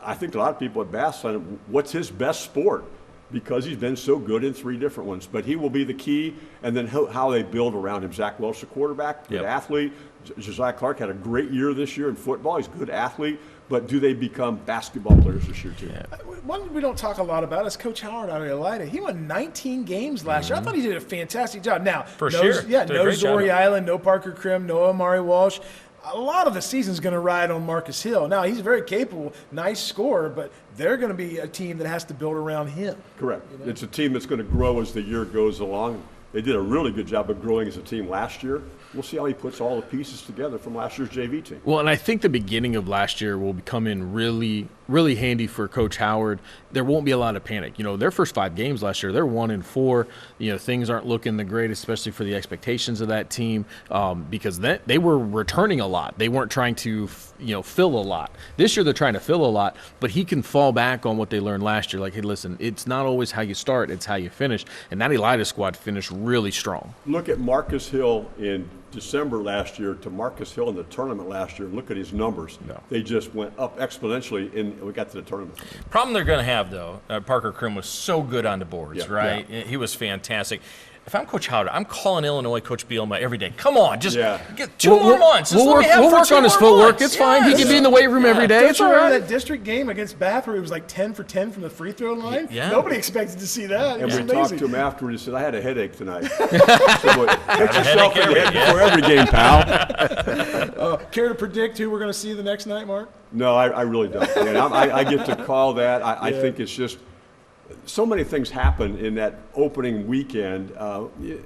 [SPEAKER 7] I think a lot of people at Bath said, what's his best sport? Because he's been so good in 3 different ones. But he will be the key, and then how they build around him. Zach Welch, the quarterback, good athlete. Josiah Clark had a great year this year in football. He's a good athlete. But do they become basketball players this year, too?
[SPEAKER 1] One we don't talk a lot about is Coach Howard out of Elida. He won 19 games last year. I thought he did a fantastic job. Now, no Zori Island, no Parker Krim, no Amari Walsh. A lot of the season's going to ride on Marcus Hill. Now, he's very capable, nice scorer, but they're going to be a team that has to build around him.
[SPEAKER 7] Correct. It's a team that's going to grow as the year goes along. They did a really good job of growing as a team last year. We'll see how he puts all the pieces together from last year's JV team.
[SPEAKER 2] Well, and I think the beginning of last year will come in really, really handy for Coach Howard. There won't be a lot of panic. Their first 5 games last year, they're 1-4. Things aren't looking the greatest, especially for the expectations of that team, because they were returning a lot. They weren't trying to, fill a lot. This year they're trying to fill a lot, but he can fall back on what they learned last year. Like, hey, listen, it's not always how you start, it's how you finish. And that Elida squad finished really strong.
[SPEAKER 7] Look at Marcus Hill in December last year to Marcus Hill in the tournament last year. Look at his numbers.
[SPEAKER 2] No.
[SPEAKER 7] They just went up exponentially, and we got to the tournament.
[SPEAKER 3] Problem they're going to have, though, Parker Krim was so good on the boards, right?
[SPEAKER 7] Yeah.
[SPEAKER 3] He was fantastic. If I'm Coach Howard, I'm calling Illinois Coach Bielema every day. Come on, just get 2 more months.
[SPEAKER 2] We'll work on his footwork. It's fine. He can be in the weight room every day. It's all right.
[SPEAKER 1] That district game against Bath where he was like 10 for 10 from the free throw line?
[SPEAKER 3] Yeah.
[SPEAKER 1] Nobody expected to see that.
[SPEAKER 7] And
[SPEAKER 1] It was
[SPEAKER 7] we
[SPEAKER 1] amazing.
[SPEAKER 7] talked to him afterward. He said, I had a headache tonight. So, get yourself in bed before every game, pal.
[SPEAKER 1] Care to predict who we're going to see the next night, Mark?
[SPEAKER 7] No, I really don't. Man, I get to call that. I think it's just so many things happen in that opening weekend. You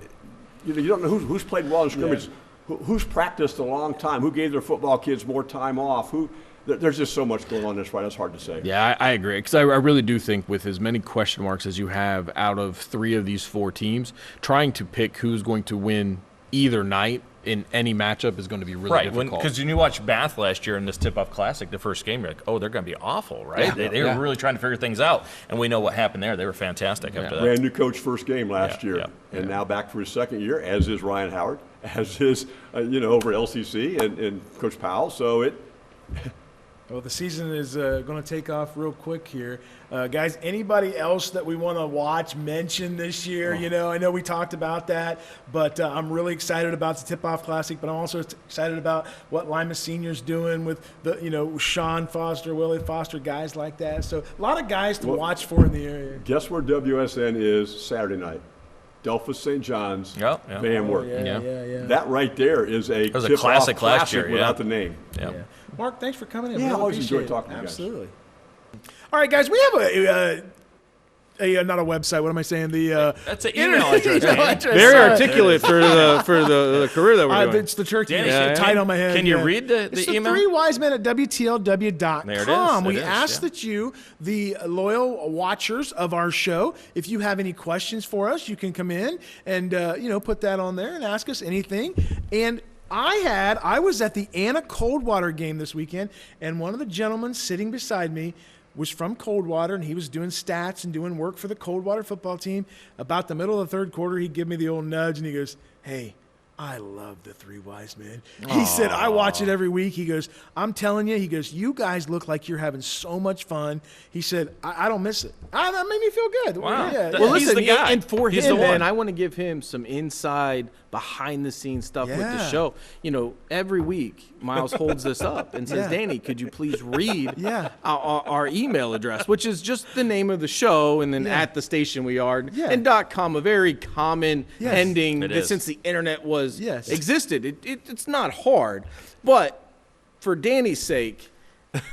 [SPEAKER 7] don't know who's played well in scrimmage, who's practiced a long time, who gave their football kids more time off, there's just so much going on this right. It's hard to say.
[SPEAKER 2] Yeah, I agree. Because I really do think with as many question marks as you have out of 3 of these 4 teams, trying to pick who's going to win either night in any matchup is going to be really difficult.
[SPEAKER 3] Because when you watch Bath last year in this Tip-Off Classic, the first game, you're like, oh, they're going to be awful, right? They were really trying to figure things out, and we know what happened there. They were fantastic after that.
[SPEAKER 7] Brand new coach first game last year, and now back for his second year, as is Ryan Howard, as is, over LCC and Coach Powell. So
[SPEAKER 1] Well, the season is going to take off real quick here. Guys, anybody else that we want to watch, mention this year? I know we talked about that, but I'm really excited about the Tip-Off Classic, but I'm also excited about what Lima Senior's doing with Sean Foster, Willie Foster, guys like that. So a lot of guys to watch for in the area.
[SPEAKER 7] Guess where WSN is Saturday night? Delphus St. John's,
[SPEAKER 3] Yep, yep.
[SPEAKER 7] Van Wert.
[SPEAKER 3] Yeah.
[SPEAKER 7] That right there is a
[SPEAKER 3] was a
[SPEAKER 7] tip-off
[SPEAKER 3] classic last year,
[SPEAKER 7] without
[SPEAKER 3] yeah.
[SPEAKER 7] the name.
[SPEAKER 3] Yeah.
[SPEAKER 1] Mark, thanks for coming in.
[SPEAKER 7] Yeah, I
[SPEAKER 1] Really
[SPEAKER 7] always
[SPEAKER 1] appreciate
[SPEAKER 7] enjoy talking
[SPEAKER 1] it.
[SPEAKER 7] to you guys.
[SPEAKER 1] Absolutely. All right, guys, we have not a website. What am I saying?
[SPEAKER 3] That's an email address. man.
[SPEAKER 6] Very articulate for the career that we're doing.
[SPEAKER 1] It's the turkey.
[SPEAKER 3] Danny,
[SPEAKER 1] It's tight on my head.
[SPEAKER 3] Can you
[SPEAKER 1] yeah.
[SPEAKER 3] read the
[SPEAKER 1] It's the
[SPEAKER 3] email?
[SPEAKER 1] three wise men at WTLW.com.
[SPEAKER 3] There it is.
[SPEAKER 1] We
[SPEAKER 3] It is,
[SPEAKER 1] ask
[SPEAKER 3] yeah.
[SPEAKER 1] that you, the loyal watchers of our show, if you have any questions for us, you can come in and put that on there and ask us anything. And I was at the Anna Coldwater game this weekend, and one of the gentlemen sitting beside me was from Coldwater, and he was doing stats and doing work for the Coldwater football team. About the middle of the third quarter, he'd give me the old nudge, and he goes, "Hey, I love the Three Wise Men." He said, "I watch it every week." He goes, "I'm telling you," he goes, "you guys look like you're having so much fun." He said, I don't miss it. That made me feel good.
[SPEAKER 3] Wow.
[SPEAKER 1] Yeah.
[SPEAKER 3] Well,
[SPEAKER 2] Well,
[SPEAKER 3] He's
[SPEAKER 2] listen,
[SPEAKER 3] the guy.
[SPEAKER 2] and for
[SPEAKER 3] He's
[SPEAKER 2] him,
[SPEAKER 3] the one.
[SPEAKER 2] man, I want to give him some inside, behind-the-scenes stuff with the
[SPEAKER 1] Yeah.
[SPEAKER 2] show. Every week, Miles holds this up and says,
[SPEAKER 1] Yeah.
[SPEAKER 2] "Danny, could you please read
[SPEAKER 1] Yeah.
[SPEAKER 2] our email address," which is just the name of the show, and then
[SPEAKER 1] Yeah.
[SPEAKER 2] at the station we are,
[SPEAKER 1] Yeah.
[SPEAKER 2] and .com, a very common
[SPEAKER 1] Yes.
[SPEAKER 2] ending
[SPEAKER 3] It
[SPEAKER 2] that
[SPEAKER 3] is.
[SPEAKER 2] since the internet was
[SPEAKER 1] Yes.
[SPEAKER 2] existed. It's not hard, but for Danny's sake,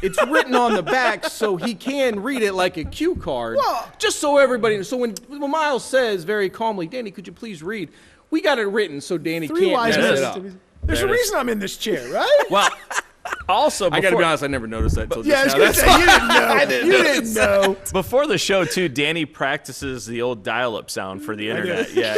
[SPEAKER 2] it's written on the back so he can read it like a cue card.
[SPEAKER 1] Well-
[SPEAKER 2] Just so everybody. So when Miles says very calmly, "Danny, could you please read?" We got it written so Danny
[SPEAKER 1] Three
[SPEAKER 2] can't
[SPEAKER 1] wise
[SPEAKER 2] mess
[SPEAKER 1] men.
[SPEAKER 2] it up.
[SPEAKER 1] There's a
[SPEAKER 3] There it is.
[SPEAKER 1] reason I'm in this chair, right?
[SPEAKER 3] Well, also,
[SPEAKER 2] I got to
[SPEAKER 3] before-
[SPEAKER 2] be honest, I never noticed that until just
[SPEAKER 1] Yeah, I was
[SPEAKER 2] now.
[SPEAKER 1] going to
[SPEAKER 2] That's-
[SPEAKER 1] say, you didn't know. You didn't know.
[SPEAKER 3] Before the show, too, Danny practices the old dial-up sound for the internet. Yeah.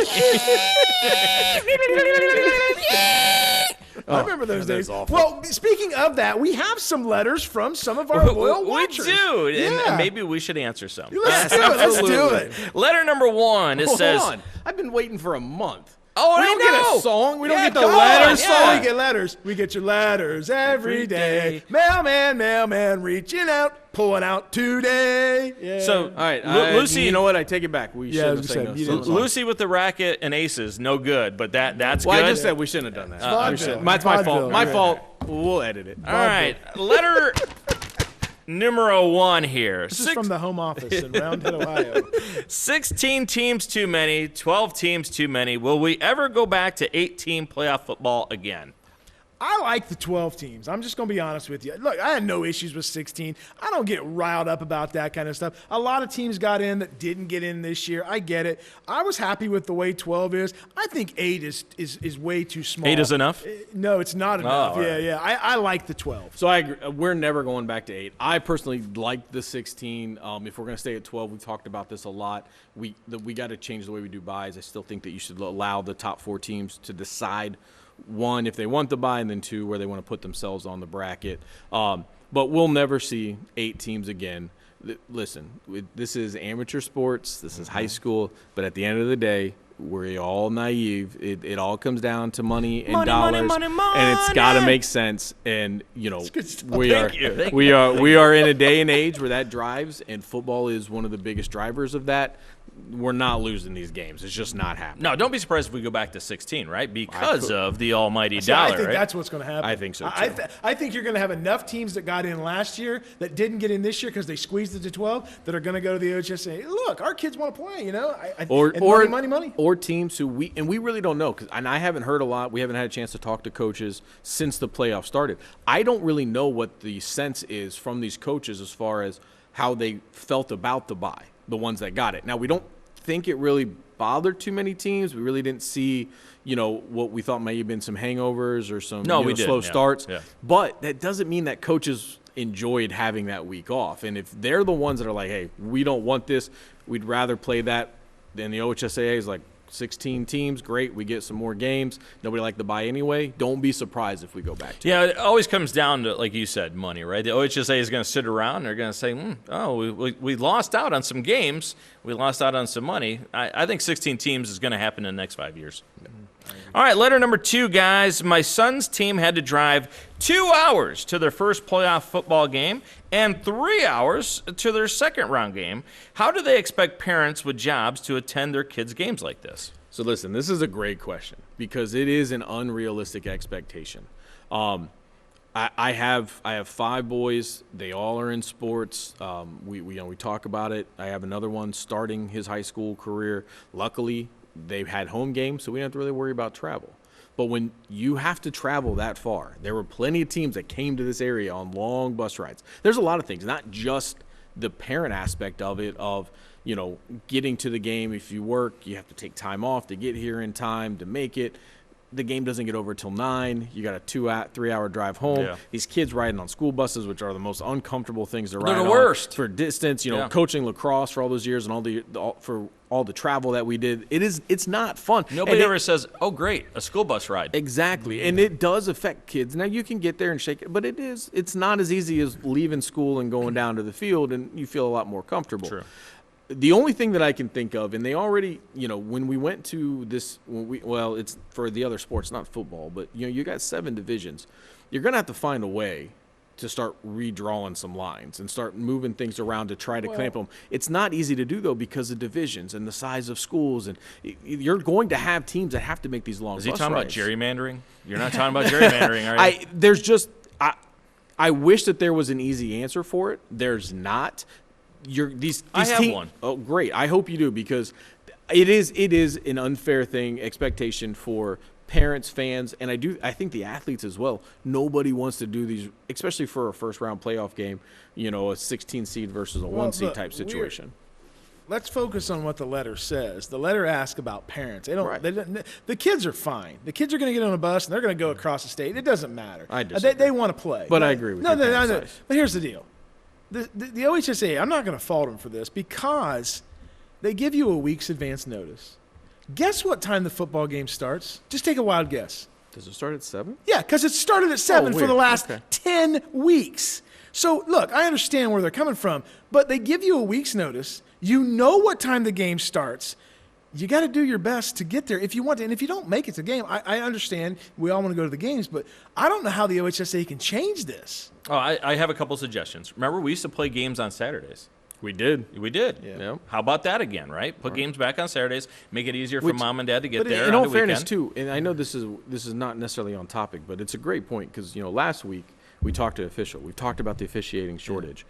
[SPEAKER 1] I remember those days. Well, speaking of that, we have some letters from some of our loyal
[SPEAKER 3] we
[SPEAKER 1] watchers.
[SPEAKER 3] do,
[SPEAKER 1] Yeah.
[SPEAKER 3] and maybe we should answer some.
[SPEAKER 1] Let's do it. Let's do it.
[SPEAKER 3] Letter number 1, it
[SPEAKER 2] Hold
[SPEAKER 3] says,
[SPEAKER 2] on. I've been waiting for a month.
[SPEAKER 3] "Oh,
[SPEAKER 2] we
[SPEAKER 3] I
[SPEAKER 2] don't
[SPEAKER 3] know.
[SPEAKER 2] get a song. We don't
[SPEAKER 3] Yeah,
[SPEAKER 2] get the
[SPEAKER 3] come on,
[SPEAKER 2] letters.
[SPEAKER 3] yeah.
[SPEAKER 1] We get letters. We get your letters every day.
[SPEAKER 3] day.
[SPEAKER 1] Mailman, reaching out, pulling out today. Yeah.
[SPEAKER 3] So,
[SPEAKER 2] All right,
[SPEAKER 3] Lucy,
[SPEAKER 2] you know what? I take it back. We
[SPEAKER 1] Yeah,
[SPEAKER 2] shouldn't
[SPEAKER 1] I
[SPEAKER 2] have
[SPEAKER 1] was
[SPEAKER 2] said
[SPEAKER 1] gonna
[SPEAKER 2] no
[SPEAKER 1] say, you
[SPEAKER 2] song.
[SPEAKER 1] didn't.
[SPEAKER 3] Lucy with the racket and aces, no good, but that's
[SPEAKER 2] Well,
[SPEAKER 3] good.
[SPEAKER 2] I just said we shouldn't have done that.
[SPEAKER 1] vaudeville.
[SPEAKER 2] We shouldn't. That's my
[SPEAKER 1] Vaudeville,
[SPEAKER 2] fault. My
[SPEAKER 1] yeah.
[SPEAKER 2] fault. We'll edit it.
[SPEAKER 3] All right, letter numero 1 here.
[SPEAKER 1] This is from the home office in Round Head, Ohio.
[SPEAKER 3] 16 teams too many, 12 teams too many. Will we ever go back to 8-team playoff football again?
[SPEAKER 1] I like the 12 teams. I'm just going to be honest with you. Look, I had no issues with 16. I don't get riled up about that kind of stuff. A lot of teams got in that didn't get in this year. I get it. I was happy with the way 12 is. I think 8 is way too small.
[SPEAKER 3] 8 is enough?
[SPEAKER 1] No, it's not enough.
[SPEAKER 3] all
[SPEAKER 1] Yeah,
[SPEAKER 3] right.
[SPEAKER 1] yeah. I like the 12.
[SPEAKER 2] So I agree. We're never going back to 8. I personally like the 16. If we're going to stay at 12, we've talked about this a lot. We got to change the way we do buys. I still think that you should allow the top 4 teams to decide, 1, if they want the buy, and then 2, where they want to put themselves on the bracket. But we'll never see 8 teams again. Listen, this is amateur sports. This is high school. But at the end of the day, we're all naive. It all comes down to money and dollars, and it's got to make sense. And
[SPEAKER 1] good stuff.
[SPEAKER 2] we are
[SPEAKER 3] Thank
[SPEAKER 2] we are in a day and age where that drives, and football is one of the biggest drivers of that. We're not losing these games. It's just not happening.
[SPEAKER 3] No, don't be surprised if we go back to 16, right? Because of the almighty
[SPEAKER 1] See, I
[SPEAKER 3] dollar,
[SPEAKER 1] think
[SPEAKER 3] right?
[SPEAKER 1] that's what's going to happen.
[SPEAKER 2] I think so,
[SPEAKER 1] I,
[SPEAKER 2] too.
[SPEAKER 1] I think you're going to have enough teams that got in last year that didn't get in this year because they squeezed it to 12 that are going to go to the OHSA. Look, our kids want to play, and money.
[SPEAKER 2] Or teams who we really don't know, and I haven't heard a lot. We haven't had a chance to talk to coaches since the playoffs started. I don't really know what the sense is from these coaches as far as how they felt about the bye, the ones that got it. Now, we don't think it really bothered too many teams. We really didn't see, what we thought may have been some hangovers or some
[SPEAKER 3] No, we didn't,
[SPEAKER 2] slow
[SPEAKER 3] yeah.
[SPEAKER 2] starts.
[SPEAKER 3] Yeah.
[SPEAKER 2] But that doesn't mean that coaches enjoyed having that week off. And if they're the ones that are like, hey, we don't want this, we'd rather play that, then the OHSAA is like 16 teams, great, we get some more games. Nobody liked the bye anyway. Don't be surprised if we go back to it.
[SPEAKER 3] Yeah, it always comes down to, like you said, money, right? The OHSA is going to sit around and they're going to say, we lost out on some games. We lost out on some money. I think 16 teams is going to happen in the next 5 years. All right, letter number 2, guys. My son's team had to drive 2 hours to their first playoff football game and 3 hours to their second round game. How do they expect parents with jobs to attend their kids' games like this?
[SPEAKER 2] So listen, this is a great question because it is an unrealistic expectation. I have 5 boys. They all are in sports. We talk about it. I have another one starting his high school career. Luckily, they had home games, so we didn't have to really worry about travel. But when you have to travel that far, there were plenty of teams that came to this area on long bus rides. There's a lot of things, not just the parent aspect of it, of, you know, getting to the game. If you work, you have to take time off to get here in time to make it. The game doesn't get over till 9. You got a 2-3 hour drive home.
[SPEAKER 3] Yeah.
[SPEAKER 2] These kids riding on school buses, which are the most uncomfortable things to ride
[SPEAKER 3] They're the
[SPEAKER 2] on
[SPEAKER 3] worst.
[SPEAKER 2] for distance. You know,
[SPEAKER 3] Yeah.
[SPEAKER 2] coaching lacrosse for all those years and for all the travel that we did. It's not fun.
[SPEAKER 3] Nobody
[SPEAKER 2] And
[SPEAKER 3] ever says, "Oh, great, a school bus ride."
[SPEAKER 2] Exactly, and it does affect kids. Now you can get there and shake it, but it's not as easy as leaving school and going down to the field, and you feel a lot more comfortable.
[SPEAKER 3] True.
[SPEAKER 2] The only thing that I can think of, and they already, you know, when we went to this, it's for the other sports, not football, but, you know, you got 7 divisions. You're going to have to find a way to start redrawing some lines and start moving things around to try to clamp them. It's not easy to do, though, because of divisions and the size of schools. And you're going to have teams that have to make these long
[SPEAKER 3] Is he
[SPEAKER 2] bus
[SPEAKER 3] talking
[SPEAKER 2] rides.
[SPEAKER 3] about gerrymandering? You're not talking about gerrymandering, are you?
[SPEAKER 2] I wish that there was an easy answer for it. There's not. These
[SPEAKER 3] I have
[SPEAKER 2] teams,
[SPEAKER 3] one.
[SPEAKER 2] Oh, great! I hope you do, because it is an unfair expectation for parents, fans, and I think the athletes as well. Nobody wants to do these, especially for a first round playoff game. You know, a 16 seed versus a 1 seed
[SPEAKER 1] look,
[SPEAKER 2] type situation.
[SPEAKER 1] Let's focus on what the letter says. The letter asks about parents.
[SPEAKER 2] Right.
[SPEAKER 1] The kids are fine. The kids are going to get on a bus and they're going to go across the state. It doesn't matter.
[SPEAKER 2] I disagree.
[SPEAKER 1] They want to play.
[SPEAKER 2] But I agree with you.
[SPEAKER 1] No. But here's the deal. The OHSA, I'm not going to fault them for this, because they give you a week's advance notice. Guess what time the football game starts? Just take a wild guess.
[SPEAKER 2] Does it start at 7?
[SPEAKER 1] Yeah, because it started at 7 for
[SPEAKER 2] weird.
[SPEAKER 1] the last
[SPEAKER 2] Okay.
[SPEAKER 1] 10 weeks. So, look, I understand where they're coming from, but they give you a week's notice. You know what time the game starts. You got to do your best to get there if you want to. And if you don't make it to the game, I understand we all want to go to the games, but I don't know how the OHSA can change this.
[SPEAKER 3] Oh, I have a couple suggestions. Remember, we used to play games on Saturdays.
[SPEAKER 2] We did.
[SPEAKER 3] We did.
[SPEAKER 2] Yeah.
[SPEAKER 3] How about that again, right? Put games back on Saturdays, make it easier for mom and dad to get
[SPEAKER 2] But
[SPEAKER 3] there
[SPEAKER 2] in
[SPEAKER 3] on
[SPEAKER 2] all
[SPEAKER 3] the
[SPEAKER 2] fairness,
[SPEAKER 3] weekend.
[SPEAKER 2] too, and I know this is not necessarily on topic, but it's a great point, because, you know, last week we talked to official. We talked about the officiating shortage.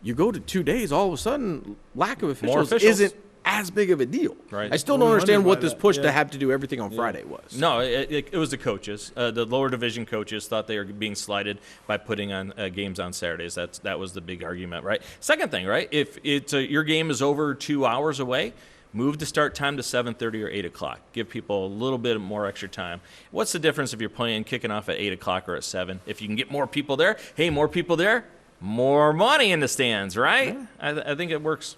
[SPEAKER 2] You go to 2 days, all of a sudden, lack of officials isn't as big of a deal.
[SPEAKER 3] Right.
[SPEAKER 2] I still
[SPEAKER 1] We
[SPEAKER 2] don't understand
[SPEAKER 1] wondered
[SPEAKER 2] what
[SPEAKER 1] why
[SPEAKER 2] this
[SPEAKER 1] that-
[SPEAKER 2] push
[SPEAKER 1] yeah.
[SPEAKER 2] to have to do everything on Friday was.
[SPEAKER 3] No, it was the coaches. The lower division coaches thought they were being slighted by putting on games on Saturdays. That was the big argument, right? Second thing, right? If your game is over 2 hours away, move the start time to 7:30 or 8 o'clock. Give people a little bit more extra time. What's the difference if you're kicking off at 8 o'clock or at 7? If you can get more people there, hey, more people there, more money in the stands, right? Yeah. I think it works.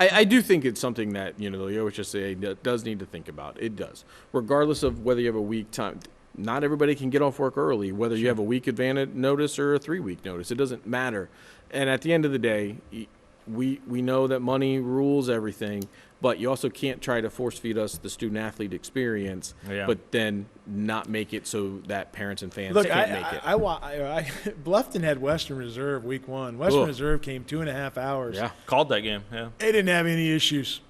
[SPEAKER 2] I do think it's something that, you know, the OHSAA does need to think about. It does. Regardless of whether you have a week time. Not everybody can get off work early, whether you have a week advantage notice or a 3-week notice. It doesn't matter. And at the end of the day, we know that money rules everything, but you also can't try to force feed us the student-athlete experience, but then not make it so that parents and fans can't make it.
[SPEAKER 1] Bluffton had Western Reserve week 1. Western Reserve came 2.5 hours.
[SPEAKER 2] Yeah.
[SPEAKER 3] Called that game, yeah.
[SPEAKER 1] They didn't have any issues.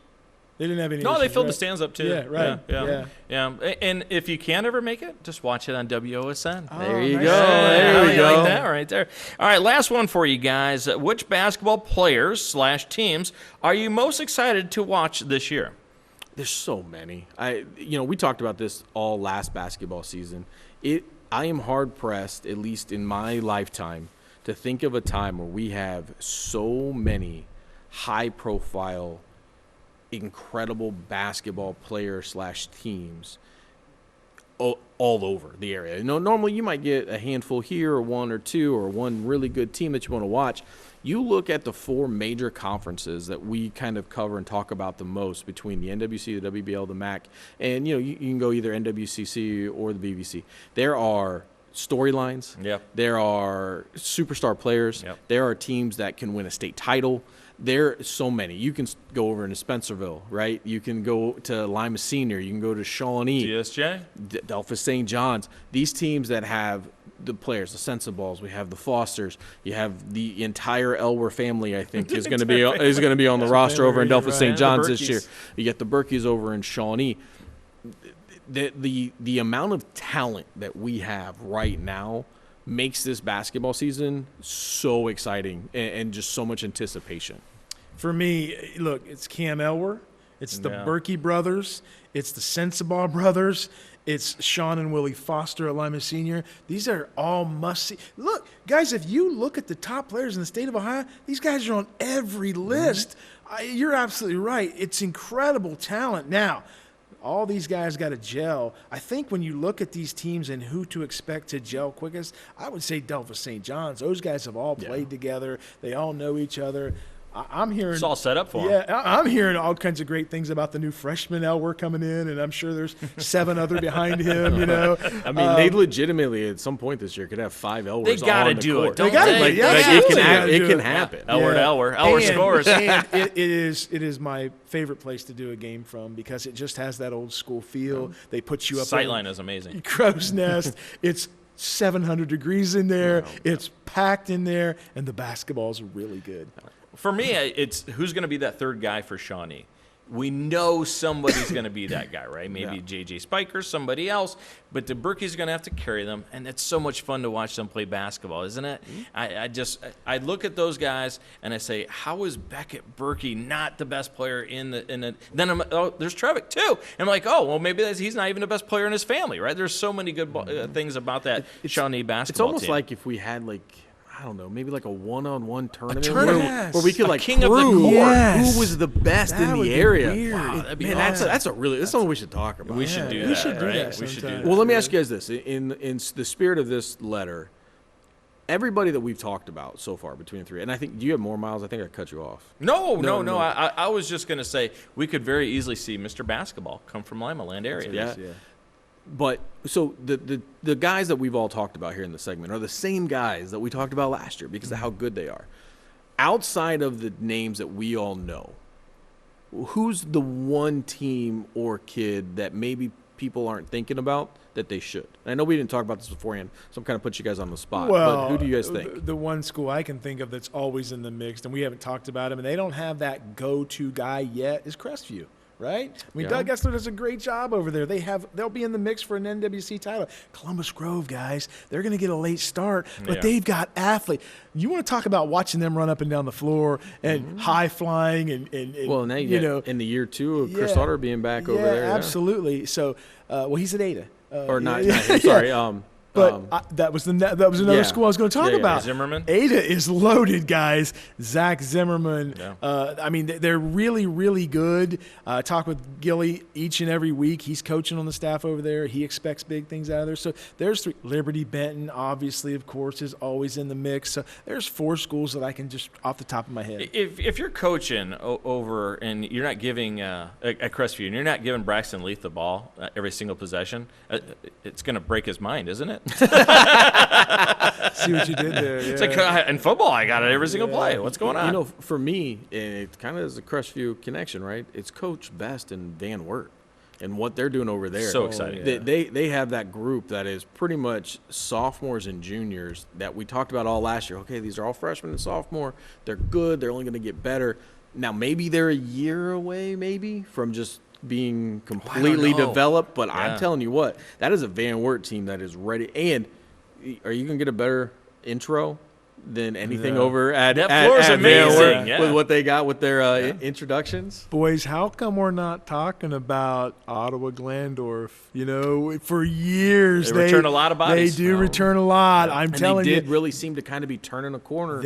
[SPEAKER 1] They didn't have any
[SPEAKER 3] No,
[SPEAKER 1] issues.
[SPEAKER 3] they filled the
[SPEAKER 1] right?
[SPEAKER 3] stands up, too.
[SPEAKER 1] Yeah, right.
[SPEAKER 3] Yeah. And if you can't ever make it, just watch it on WOSN.
[SPEAKER 2] There you
[SPEAKER 1] nice.
[SPEAKER 2] go.
[SPEAKER 3] There
[SPEAKER 2] There
[SPEAKER 3] you
[SPEAKER 2] we
[SPEAKER 3] go.
[SPEAKER 2] go.
[SPEAKER 3] Like that right there. All right, last one for you guys. Which basketball players / teams are you most excited to watch this year?
[SPEAKER 2] There's so many. We talked about this all last basketball season. I am hard pressed, at least in my lifetime, to think of a time where we have so many high profile, incredible basketball players / teams all over the area. You know, normally you might get a handful here or one or two or one really good team that you want to watch. You look at the 4 major conferences that we kind of cover and talk about the most between the NWC, the WBL, the MAC, and, you know, you can go either NWCC or the BVC. There are storylines.
[SPEAKER 3] Yep.
[SPEAKER 2] There are superstar players.
[SPEAKER 3] Yep.
[SPEAKER 2] There are teams that can win a state title. There are so many. You can go over into Spencerville, right? You can go to Lima Senior. You can go to Shawnee.
[SPEAKER 3] GSJ?
[SPEAKER 2] Delphus St. John's. These teams that have the players, the Sensibles, we have the Fosters. You have the entire Elwer family, I think, is going to be on the roster over in Delphus St. John's this year. You get the Berkeys over in Shawnee. The amount of talent that we have right now makes this basketball season so exciting and just so much anticipation.
[SPEAKER 1] For me, look, it's Cam Elwer, It's the
[SPEAKER 3] Yeah.
[SPEAKER 1] Berkey brothers. It's the Sensabaugh brothers. It's Sean and Willie Foster at Lima Senior. These are all must-see. Look, guys, if you look at the top players in the state of Ohio, these guys are on every list. You're absolutely right. It's incredible talent. Now, all these guys got to gel. I think when you look at these teams and who to expect to gel quickest, I would say Delphus St. John's. Those guys have all played together. They all know each other. I'm hearing
[SPEAKER 3] It's all set up for him.
[SPEAKER 1] Yeah, I'm hearing all kinds of great things about the new freshman Elwer coming in, and I'm sure there's 7 other behind him. You know,
[SPEAKER 2] I mean, they legitimately at some point this year could have 5 Elwers.
[SPEAKER 3] They got to
[SPEAKER 2] on the
[SPEAKER 3] do
[SPEAKER 2] court.
[SPEAKER 3] it. Don't
[SPEAKER 1] They gotta
[SPEAKER 3] they?
[SPEAKER 1] do it. Yeah,
[SPEAKER 2] Like,
[SPEAKER 1] absolutely.
[SPEAKER 2] it can happen.
[SPEAKER 3] Elwer to Elwer. Elwer scores.
[SPEAKER 1] And it is my favorite place to do a game from because it just has that old school feel. They put you up
[SPEAKER 3] Sightline is amazing.
[SPEAKER 1] crow's nest. It's 700 degrees in there. It's packed in there, and the basketball's really good.
[SPEAKER 3] For me, it's who's going to be that third guy for Shawnee. We know somebody's going to be that guy, right? Maybe J.J. Spiker, somebody else. But the Berkey's going to have to carry them, and it's so much fun to watch them play basketball, isn't it? I look at those guys, and I say, how is Beckett Berkey not the best player in the then there's Trevick, too. And I'm like, oh, well, maybe he's not even the best player in his family, right? There's so many good things about that Shawnee basketball
[SPEAKER 2] It's almost
[SPEAKER 3] team.
[SPEAKER 2] like if we had I don't know, maybe like a one-on-one tournament,
[SPEAKER 1] tournament.
[SPEAKER 2] where we could
[SPEAKER 3] king of the
[SPEAKER 2] prove
[SPEAKER 3] court.
[SPEAKER 1] Yes.
[SPEAKER 2] who was the best
[SPEAKER 1] That
[SPEAKER 2] in
[SPEAKER 1] would
[SPEAKER 2] the
[SPEAKER 1] be
[SPEAKER 2] area.
[SPEAKER 1] weird.
[SPEAKER 2] Wow,
[SPEAKER 3] That'd be
[SPEAKER 2] that's
[SPEAKER 3] awesome.
[SPEAKER 2] that's something we should talk about.
[SPEAKER 3] We should do
[SPEAKER 1] we
[SPEAKER 3] that,
[SPEAKER 1] should do
[SPEAKER 3] right?
[SPEAKER 1] that
[SPEAKER 3] We should do
[SPEAKER 1] sometime.
[SPEAKER 3] that.
[SPEAKER 2] Well, let me ask you guys this: in the spirit of this letter, everybody that we've talked about so far between the three, and I think, do you have more, Miles? I think I cut you off.
[SPEAKER 3] No.
[SPEAKER 2] No.
[SPEAKER 3] I was just going to say we could very easily see Mr. Basketball come from Lima Land area.
[SPEAKER 2] Yeah. But so the guys that we've all talked about here in the segment are the same guys that we talked about last year because of how good they are. Outside of the names that we all know, who's the one team or kid that maybe people aren't thinking about that they should? And I know we didn't talk about this beforehand, so I'm kind of put you guys on the spot.
[SPEAKER 1] Well,
[SPEAKER 2] but who do you guys think?
[SPEAKER 1] The one school I can think of that's always in the mix, and we haven't talked about him, and they don't have that go-to guy yet, is Crestview. Right? I mean,
[SPEAKER 2] Yeah.
[SPEAKER 1] Doug Essler does a great job over there. They'll be in the mix for an NWC title. Columbus Grove, guys, they're going to get a late start, but
[SPEAKER 3] Yeah.
[SPEAKER 1] they've got athletes. You want to talk about watching them run up and down the floor and high flying and
[SPEAKER 2] Well, now you
[SPEAKER 1] know,
[SPEAKER 2] get in the year 2 of Chris
[SPEAKER 1] Yeah.
[SPEAKER 2] Otter being back over there. Yeah.
[SPEAKER 1] absolutely. So, well, he's at Ada.
[SPEAKER 2] Or not
[SPEAKER 1] yeah.
[SPEAKER 2] him, sorry.
[SPEAKER 1] But that was another
[SPEAKER 2] yeah.
[SPEAKER 1] school I was going to talk
[SPEAKER 2] Yeah, yeah.
[SPEAKER 1] about.
[SPEAKER 3] Zimmerman?
[SPEAKER 1] Ada is loaded, guys. Zach Zimmerman.
[SPEAKER 3] Yeah.
[SPEAKER 1] I mean, they're really, really good. I talk with Gilly each and every week. He's coaching on the staff over there. He expects big things out of there. So there's 3. Liberty Benton, obviously, of course, is always in the mix. So there's 4 schools that I can just off the top of my head.
[SPEAKER 3] If you're coaching over and you're not giving at Crestview and you're not giving Braxton Leith the ball every single possession, it's going to break his mind, isn't it?
[SPEAKER 1] See what you did there.
[SPEAKER 3] It's like in football, I got it every single play. What's going on?
[SPEAKER 2] You know, for me, it kind of is a Crestview connection, right? It's Coach Best and Van Wert and what they're doing over there.
[SPEAKER 3] So exciting.
[SPEAKER 2] They have that group that is pretty much sophomores and juniors that we talked about all last year. Okay, these are all freshmen and sophomore. They're good. They're only going to get better. Now, maybe they're a year away, maybe, from just being completely
[SPEAKER 3] know.
[SPEAKER 2] developed. But
[SPEAKER 3] Yeah.
[SPEAKER 2] I'm telling you what, that is a Van Wert team that is ready. And are you going to get a better intro than anything over at
[SPEAKER 3] That
[SPEAKER 2] at,
[SPEAKER 3] floor's
[SPEAKER 2] at Van
[SPEAKER 3] amazing,
[SPEAKER 2] Wert
[SPEAKER 3] yeah.
[SPEAKER 2] with what they got with their introductions?
[SPEAKER 1] Boys, how come we're not talking about Ottawa Glandorf? You know, for years
[SPEAKER 3] They return a lot of bodies.
[SPEAKER 1] They do return a lot. I'm
[SPEAKER 2] And
[SPEAKER 1] telling
[SPEAKER 2] they
[SPEAKER 1] you,
[SPEAKER 2] did really seem to kind of be turning a corner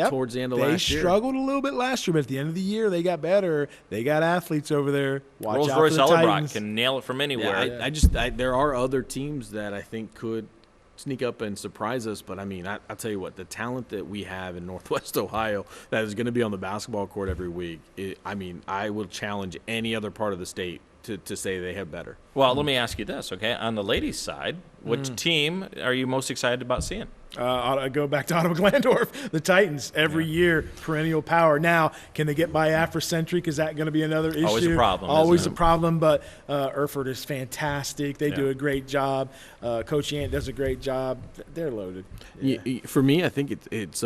[SPEAKER 2] towards the end of
[SPEAKER 1] they
[SPEAKER 2] last year.
[SPEAKER 1] struggled a little bit last year, but at the end of the year, they got better. They got athletes over there. Watch
[SPEAKER 3] Rolls
[SPEAKER 1] out
[SPEAKER 3] Royce
[SPEAKER 1] for the
[SPEAKER 3] Ellerbrock
[SPEAKER 1] Titans.
[SPEAKER 3] can nail it from anywhere.
[SPEAKER 2] Yeah, there are other teams that I think could sneak up and surprise us. But, I mean, I'll tell you what, the talent that we have in Northwest Ohio that is going to be on the basketball court every week, I will challenge any other part of the state to say they have better.
[SPEAKER 3] Well, let me ask you this, okay? On the ladies' side, which team are you most excited about seeing?
[SPEAKER 1] I go back to Ottawa Glandorf, the Titans, every year, perennial power. Now, can they get by Afrocentric? Is that going to be another issue?
[SPEAKER 3] Always a problem,
[SPEAKER 1] Always
[SPEAKER 3] isn't
[SPEAKER 1] a
[SPEAKER 3] it?
[SPEAKER 1] problem, but Erfurt is fantastic. They do
[SPEAKER 3] Yeah.
[SPEAKER 1] a great job. Coach Ant does a great job. They're loaded.
[SPEAKER 2] For me, I think it's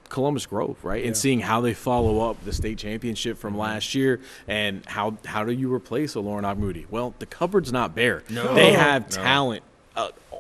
[SPEAKER 2] Columbus Grove, right? And seeing how they follow up the state championship from last year, and how do you replace a Lauren Moody? Well, the cupboard's not bare.
[SPEAKER 3] No.
[SPEAKER 2] They have talent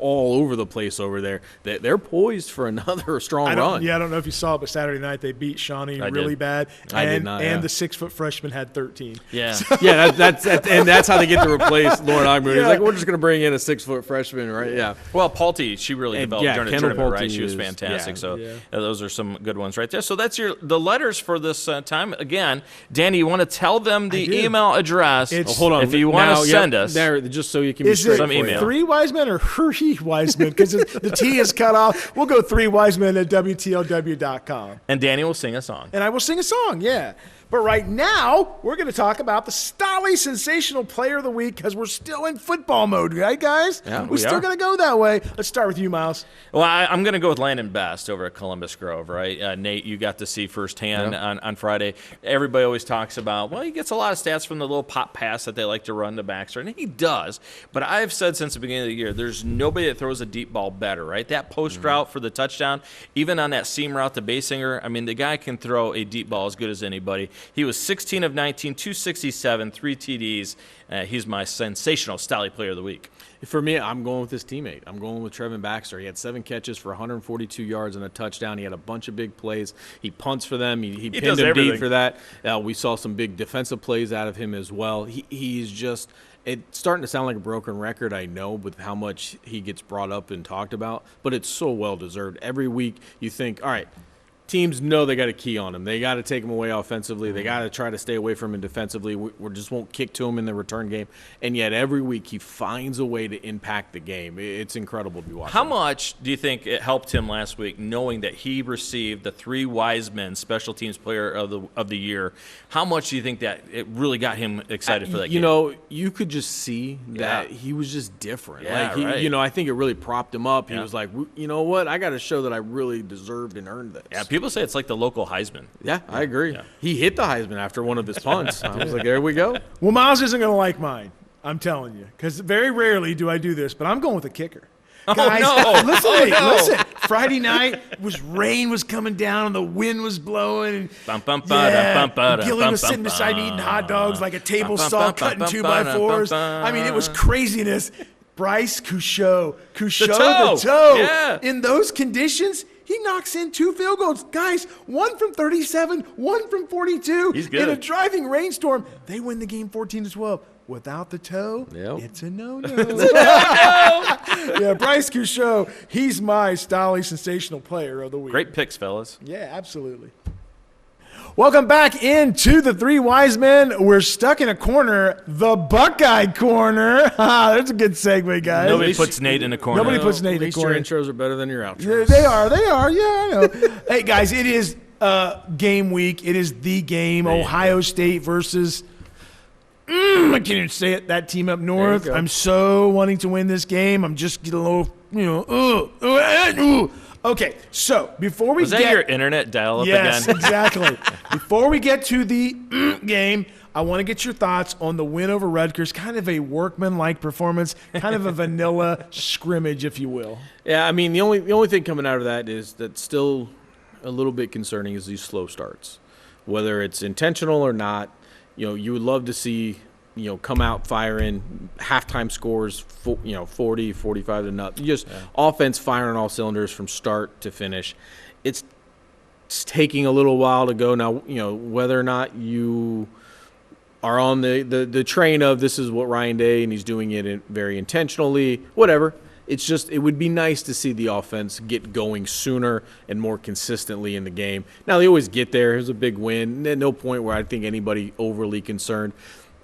[SPEAKER 2] all over the place over there. They're poised for another strong run.
[SPEAKER 1] Yeah, I don't know if you saw it, but Saturday night they beat Shawnee really bad.
[SPEAKER 2] I did not.
[SPEAKER 1] And the 6-foot freshman had 13.
[SPEAKER 3] Yeah.
[SPEAKER 2] Yeah, that's how they get to replace Lauren Ogmoody. He's like, we're just going to bring in a 6-foot freshman, right? Yeah.
[SPEAKER 3] Well, Pulte, she really developed during the
[SPEAKER 2] Kendall
[SPEAKER 3] tournament,
[SPEAKER 2] Pulte
[SPEAKER 3] right? She was
[SPEAKER 2] is-
[SPEAKER 3] fantastic.
[SPEAKER 2] yeah.
[SPEAKER 3] Those are some good ones right there. So that's the letters for this time. Again, Danny, you want to tell them the email address?
[SPEAKER 1] Hold
[SPEAKER 2] on.
[SPEAKER 3] If you want to send us.
[SPEAKER 2] There, just so you can be
[SPEAKER 1] Is it
[SPEAKER 3] Some email.
[SPEAKER 1] 3 Wiseman or Hershey Wiseman? Because the T is cut off. We'll go 3 Wiseman at WTLW.com.
[SPEAKER 3] And Danny will sing a song.
[SPEAKER 1] And I will sing a song, yeah. But right now, we're going to talk about the Stolly Sensational Player of the Week because we're still in football mode, right, guys?
[SPEAKER 3] Yeah,
[SPEAKER 1] we're
[SPEAKER 3] we
[SPEAKER 1] still
[SPEAKER 3] are.
[SPEAKER 1] going to go that way. Let's start with you, Miles.
[SPEAKER 3] Well, I'm going to go with Landon Best over at Columbus Grove, right? Nate, you got to see firsthand on Friday. Everybody always talks about, well, he gets a lot of stats from the little pop pass that they like to run to Baxter, and he does. But I've said since the beginning of the year, there's nobody that throws a deep ball better, right? That post route for the touchdown, even on that seam route to Basinger, I mean, the guy can throw a deep ball as good as anybody. He was 16 of 19, 267, 3 TDs. He's my sensational Stolly Player of the Week.
[SPEAKER 2] For me, I'm going with his teammate. I'm going with Trevin Baxter. He had 7 catches for 142 yards and a touchdown. He had a bunch of big plays. He punts for them. He pinned
[SPEAKER 3] does
[SPEAKER 2] him
[SPEAKER 3] everything.
[SPEAKER 2] deep for that. We saw some big defensive plays out of him as well. He's just – it's starting to sound like a broken record, I know, with how much he gets brought up and talked about, but it's so well-deserved. Every week you think, all right, teams know they got to key on him. They got to take him away offensively. They got to try to stay away from him defensively. We just won't kick to him in the return game. And yet every week he finds a way to impact the game. It's incredible to be watching.
[SPEAKER 3] How much do you think it helped him last week knowing that he received the 3 Wiseman Special Teams Player of the Year? How much do you think that it really got him excited for that game?
[SPEAKER 2] You know, you could just see that he was just different.
[SPEAKER 3] Yeah,
[SPEAKER 2] like
[SPEAKER 3] right.
[SPEAKER 2] You know, I think it really propped him up. He
[SPEAKER 3] Yeah.
[SPEAKER 2] was like, you know what? I got to show that I really deserved and earned this.
[SPEAKER 3] Yeah, people say it's like the local Heisman.
[SPEAKER 2] Yeah, I agree.
[SPEAKER 3] Yeah.
[SPEAKER 2] He hit the Heisman after one of his punts. I was like, there we go.
[SPEAKER 1] Well, Miles isn't going to like mine. I'm telling you. Because very rarely do I do this, but I'm going with a kicker. Guys,
[SPEAKER 3] no.
[SPEAKER 1] listen
[SPEAKER 3] Oh,
[SPEAKER 1] to me.
[SPEAKER 3] no.
[SPEAKER 1] Listen. Friday night rain was coming down and the wind was blowing. And Gilly was sitting beside me eating hot dogs like a table saw cutting 2x4s. I mean, it was craziness. Bryce Couchot, the toe.
[SPEAKER 3] Yeah.
[SPEAKER 1] In those conditions, he knocks in 2 field goals. Guys, 1 from 37, 1 from 42.
[SPEAKER 3] He's good.
[SPEAKER 1] In a driving rainstorm, they win the game 14-12. Without the toe, it's a no-no. Yeah, Bryce Couchot, he's my Stolly Sensational Player of the Week.
[SPEAKER 3] Great picks, fellas.
[SPEAKER 1] Yeah, absolutely. Welcome back into the 3 Wise Men. We're stuck in a corner, the Buckeye corner. There's a good segue, guys.
[SPEAKER 3] Nobody puts Nate in a corner.
[SPEAKER 1] Nobody puts Nate
[SPEAKER 2] At
[SPEAKER 1] in a
[SPEAKER 2] least
[SPEAKER 1] corner.
[SPEAKER 2] your intros are better than your outros.
[SPEAKER 1] They are. Yeah, I know. Hey, guys, it is game week. It is the game. Ohio State versus I can't even say it. That team up north. I'm so wanting to win this game. I'm just getting a little, Okay, so before we
[SPEAKER 3] Was that your internet dial-up
[SPEAKER 1] yes,
[SPEAKER 3] again?
[SPEAKER 1] exactly. Before we get to the game, I want to get your thoughts on the win over Rutgers. Kind of a workman-like performance, kind of a vanilla scrimmage, if you will.
[SPEAKER 2] Yeah, I mean, the only thing coming out of that is that's still a little bit concerning is these slow starts. Whether it's intentional or not, you know, you would love to see, you know, come out firing, halftime scores, 40, 45 to nothing. Just offense firing all cylinders from start to finish. It's taking a little while to go now. You know, whether or not you are on the train of this is what Ryan Day and he's doing it very intentionally, whatever. It's just it would be nice to see the offense get going sooner and more consistently in the game. Now, they always get there. Here's a big win. At no point where I think anybody overly concerned.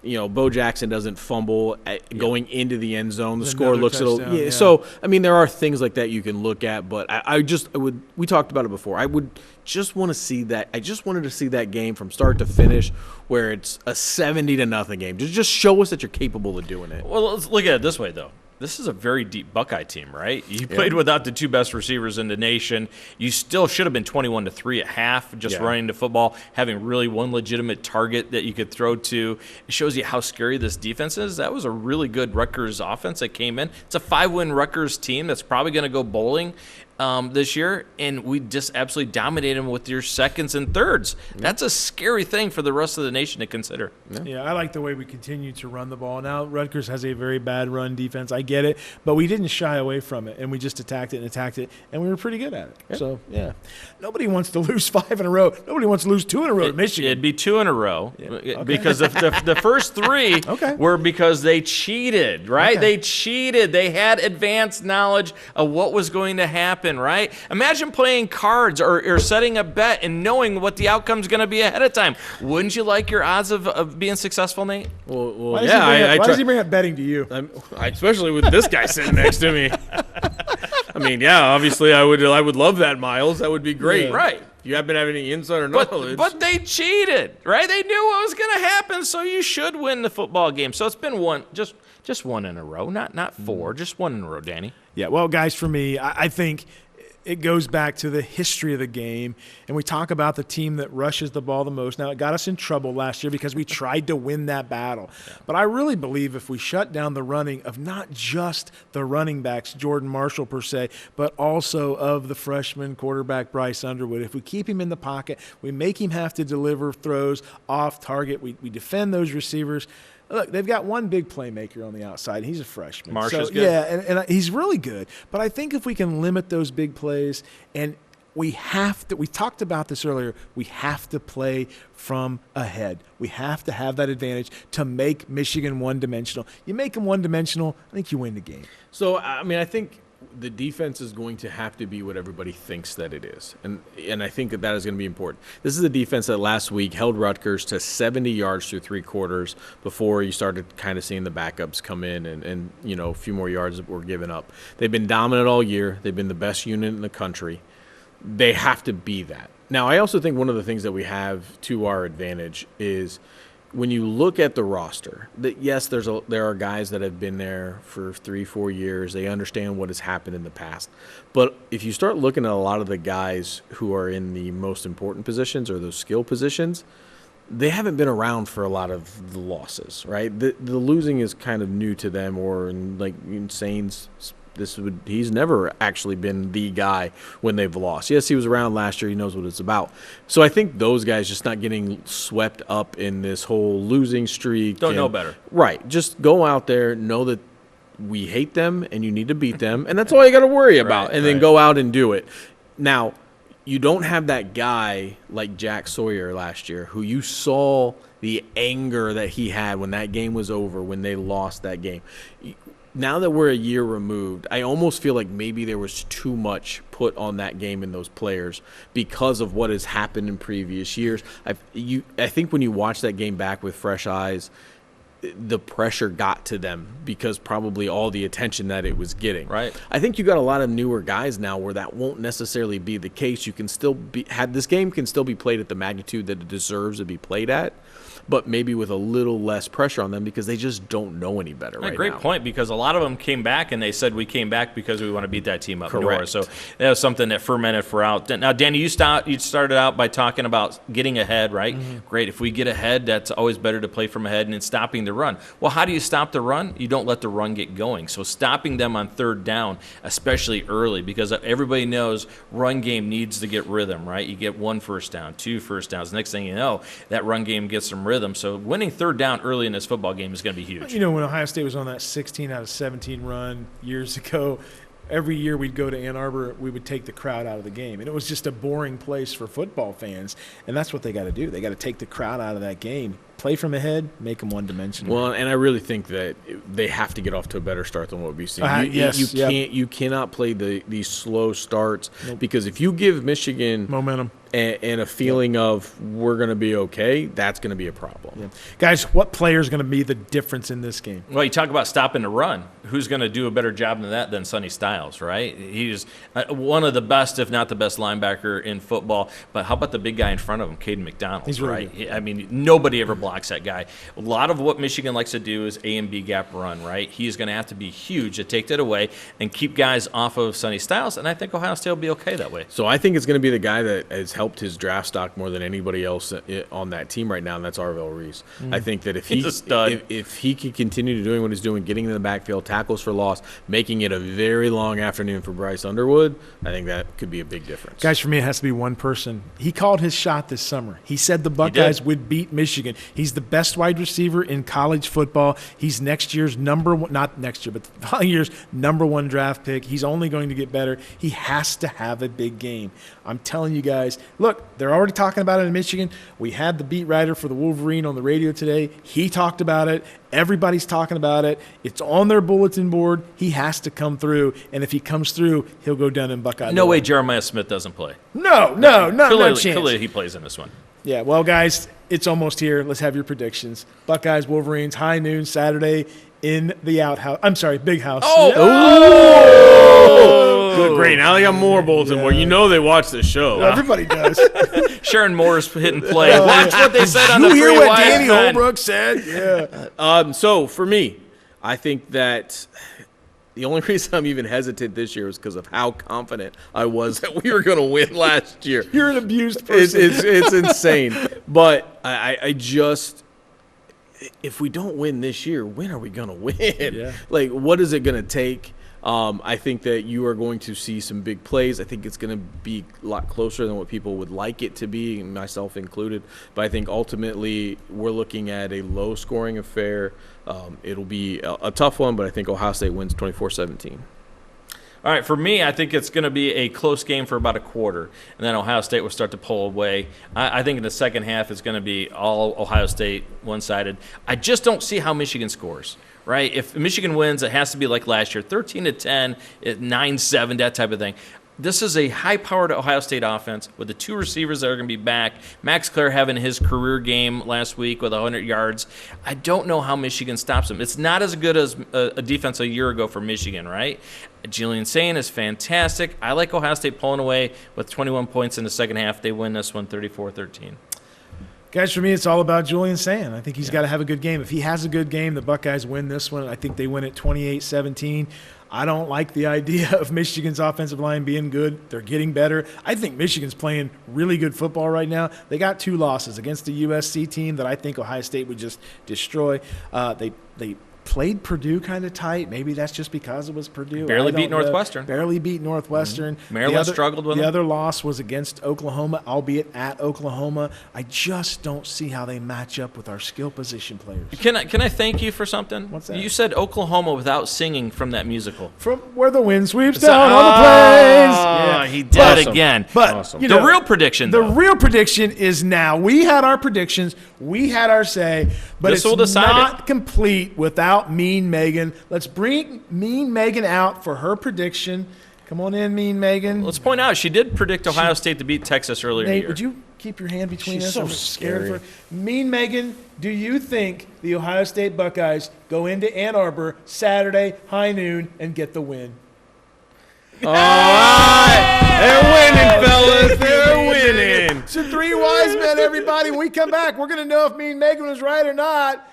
[SPEAKER 2] You know, Bo Jackson doesn't fumble going into the end zone. The score looks a little – yeah. So, I mean, there are things like that you can look at, but I would – we talked about it before. I would just want to see that – I just wanted to see that game from start to finish where it's a 70-0 game. Just show us that you're capable of doing it.
[SPEAKER 3] Well, let's look at it this way, though. This is a very deep Buckeye team, right? You played without the 2 best receivers in the nation. You still should have been 21-3 at half, just running the football, having really one legitimate target that you could throw to. It shows you how scary this defense is. That was a really good Rutgers offense that came in. It's a 5-win Rutgers team that's probably going to go bowling. this year, and we just absolutely dominated them with your seconds and thirds. That's a scary thing for the rest of the nation to consider.
[SPEAKER 1] Yeah, I like the way we continue to run the ball. Now, Rutgers has a very bad run defense. I get it, but we didn't shy away from it, and we just attacked it, and we were pretty good at it. Yeah. So, yeah. Nobody wants to lose 5 in a row. Nobody wants to lose 2 in a row at Michigan.
[SPEAKER 3] It'd be 2 in a row because the first 3 were because they cheated, right? They cheated. They had advanced knowledge of what was going to happen, right? Imagine playing cards or setting a bet and knowing what the outcome's going to be ahead of time. Wouldn't you like your odds of being successful, Nate?
[SPEAKER 2] Well,
[SPEAKER 1] why does he bring up betting to you?
[SPEAKER 2] Especially with this guy sitting next to me. I mean, yeah, obviously I would love that, Miles. That would be great.
[SPEAKER 3] Yeah. Right.
[SPEAKER 2] You haven't have any insider knowledge.
[SPEAKER 3] But they cheated, right? They knew what was going to happen, so you should win the football game. So it's been just 1 in a row, not 4, just 1 in a row, Danny.
[SPEAKER 1] Yeah, well, guys, for me, I think it goes back to the history of the game, and we talk about the team that rushes the ball the most. Now, it got us in trouble last year because we tried to win that battle. Yeah. But I really believe if we shut down the running of not just the running backs, Jordan Marshall per se, but also of the freshman quarterback Bryce Underwood, if we keep him in the pocket, we make him have to deliver throws off target, we defend those receivers. Look, they've got one big playmaker on the outside. He's a freshman.
[SPEAKER 3] Marshall's good.
[SPEAKER 1] Yeah, and he's really good. But I think if we can limit those big plays, and we have to – we talked about this earlier. We have to play from ahead. We have to have that advantage to make Michigan one-dimensional. You make them one-dimensional, I think you win the game.
[SPEAKER 2] So, I mean, I think – the defense is going to have to be what everybody thinks that it is. And I think that is going to be important. This is a defense that last week held Rutgers to 70 yards through 3 quarters before you started kind of seeing the backups come in and a few more yards that were given up. They've been dominant all year. They've been the best unit in the country. They have to be that. Now, I also think one of the things that we have to our advantage is – when you look at the roster, that yes, there are guys that have been there for 3-4 years. They understand what has happened in the past. But if you start looking at a lot of the guys who are in the most important positions or those skill positions, they haven't been around for a lot of the losses, right? The losing is kind of new to them, or like Saints. He's never actually been the guy when they've lost. Yes, he was around last year. He knows what it's about. So I think those guys just not getting swept up in this whole losing streak.
[SPEAKER 3] Don't know better.
[SPEAKER 2] Right. Just go out there, know that we hate them and you need to beat them, and that's all you got to worry about, and then go out and do it. Now, you don't have that guy like Jack Sawyer last year who you saw the anger that he had when that game was over, when they lost that game. Now that we're a year removed, I almost feel like maybe there was too much put on that game and those players because of what has happened in previous years. I think when you watch that game back with fresh eyes, the pressure got to them because probably all the attention that it was getting.
[SPEAKER 3] Right.
[SPEAKER 2] I think you got a lot of newer guys now where that won't necessarily be the case. You can still this game can still be played at the magnitude that it deserves to be played at, but maybe with a little less pressure on them because they just don't know any better right now.
[SPEAKER 3] Great point, because a lot of them came back and they said we came back because we want to beat that team up north. So that was something that fermented for out. Now, Danny, you started out by talking about getting ahead, right? Mm-hmm. Great. If we get ahead, that's always better to play from ahead and stopping the run. Well, how do you stop the run? You don't let the run get going. So stopping them on 3rd down, especially early, because everybody knows run game needs to get rhythm, right? You get 1 first down, 2 first downs. Next thing you know, that run game gets some rhythm. So winning 3rd down early in this football game is going to be huge.
[SPEAKER 1] You know, when Ohio State was on that 16 out of 17 run years ago, every year we'd go to Ann Arbor, we would take the crowd out of the game. And it was just a boring place for football fans. And that's what they got to do. They got to take the crowd out of that game. Play from ahead, make them one-dimensional.
[SPEAKER 2] Well, and I really think that they have to get off to a better start than what we've seen. You cannot play these slow starts because if you give Michigan
[SPEAKER 1] momentum
[SPEAKER 2] and a feeling of we're going to be okay, that's going to be a problem.
[SPEAKER 1] Yeah. Guys, what player is going to be the difference in this game?
[SPEAKER 3] Well, you talk about stopping the run. Who's going to do a better job than that than Sonny Styles, right? He's one of the best, if not the best linebacker in football. But how about the big guy in front of him, Caden McDonald?
[SPEAKER 1] He's really good.
[SPEAKER 3] I mean, nobody ever blocked blocks that guy. A lot of what Michigan likes to do is A and B gap run, right? He's going to have to be huge to take that away and keep guys off of Sonny Styles, and I think Ohio State will be okay that way.
[SPEAKER 2] So I think it's going to be the guy that has helped his draft stock more than anybody else on that team right now, and that's Arvell Reese. I think that if he can continue doing what he's doing, getting in the backfield, tackles for loss, making it a very long afternoon for Bryce Underwood, I think that could be a big difference.
[SPEAKER 1] Guys, for me, it has to be one person. He called his shot this summer. He said the Buckeyes would beat Michigan. He's the best wide receiver in college football. He's next year's not next year, but the following year's #1 draft pick. He's only going to get better. He has to have a big game. I'm telling you guys, look, they're already talking about it in Michigan. We had the beat writer for the Wolverine on the radio today. He talked about it. Everybody's talking about it. It's on their bulletin board. He has to come through, and if he comes through, he'll go down in Buckeye.
[SPEAKER 3] No way Jeremiah Smith doesn't play.
[SPEAKER 1] No chance.
[SPEAKER 3] Clearly he plays in this one.
[SPEAKER 1] Yeah, well, guys, it's almost here. Let's have your predictions. Buckeyes, Wolverines, high noon, Saturday in the outhouse. I'm sorry, big house.
[SPEAKER 2] Good, great. Now they got more bulletin board. You know they watch the show.
[SPEAKER 1] Everybody does.
[SPEAKER 3] Sharon Moore's hitting play. Watch what they said on the
[SPEAKER 1] you hear
[SPEAKER 3] free
[SPEAKER 1] what
[SPEAKER 3] wide
[SPEAKER 1] Danny
[SPEAKER 3] man.
[SPEAKER 1] Holbrook said? Yeah.
[SPEAKER 2] So for me, I think that the only reason I'm even hesitant this year is because of how confident I was that we were going to win last year.
[SPEAKER 1] You're an abused person.
[SPEAKER 2] It's insane. But I just, if we don't win this year, when are we going to win?
[SPEAKER 1] Yeah.
[SPEAKER 2] Like, what is it going to take? I think that you are going to see some big plays. I think it's going to be a lot closer than what people would like it to be, myself included. But I think ultimately we're looking at a low-scoring affair. It'll be a tough one, but I think Ohio State wins 24-17.
[SPEAKER 3] All right, for me, I think it's going to be a close game for about a quarter, and then Ohio State will start to pull away. I think in the second half it's going to be all Ohio State one-sided. I just don't see how Michigan scores, right? If Michigan wins, it has to be like last year, 13-10, 9-7, that type of thing. This is a high-powered Ohio State offense with the two receivers that are going to be back. Max Clare having his career game last week with 100 yards. I don't know how Michigan stops them. It's not as good as a defense a year ago for Michigan, right? Julian Sayin is fantastic. I like Ohio State pulling away with 21 points in the second half. They win this one 34-13.
[SPEAKER 1] Guys, for me, it's all about Julian Sayin. I think he's got to have a good game. If he has a good game, the Buckeyes win this one. I think they win it 28-17. I don't like the idea of Michigan's offensive line being good. They're getting better. I think Michigan's playing really good football right now. They got 2 losses against the USC team that I think Ohio State would just destroy. They played Purdue kind of tight. Maybe that's just because it was Purdue.
[SPEAKER 3] Barely beat Northwestern. Maryland struggled with
[SPEAKER 1] them.
[SPEAKER 3] them.
[SPEAKER 1] The other loss was against Oklahoma, albeit at Oklahoma. I just don't see how they match up with our skill position players.
[SPEAKER 3] Can I thank you for something?
[SPEAKER 1] What's that?
[SPEAKER 3] You said Oklahoma without singing from that musical.
[SPEAKER 1] From where the wind sweeps down on the plains.
[SPEAKER 3] He did it again.
[SPEAKER 1] But
[SPEAKER 3] the real prediction,
[SPEAKER 1] the
[SPEAKER 3] though.
[SPEAKER 1] real prediction is now. We had our predictions. We had our say. But
[SPEAKER 3] This will
[SPEAKER 1] it's
[SPEAKER 3] decide
[SPEAKER 1] not complete without Mean Megan. Let's bring Mean Megan out for her prediction. Come on in, Mean Megan.
[SPEAKER 3] Let's point out she did predict Ohio State to beat Texas earlier in the
[SPEAKER 1] Nate,
[SPEAKER 3] year.
[SPEAKER 1] would you keep your hand between
[SPEAKER 7] She's
[SPEAKER 1] us?
[SPEAKER 7] so
[SPEAKER 1] I'm scared
[SPEAKER 7] scary.
[SPEAKER 1] for Mean Megan, do you think the Ohio State Buckeyes go into Ann Arbor Saturday, high noon, and get the win?
[SPEAKER 2] All right. They're winning, fellas. They're winning.
[SPEAKER 1] So 3 wise men, everybody. When we come back, we're going to know if Mean Megan was right or not.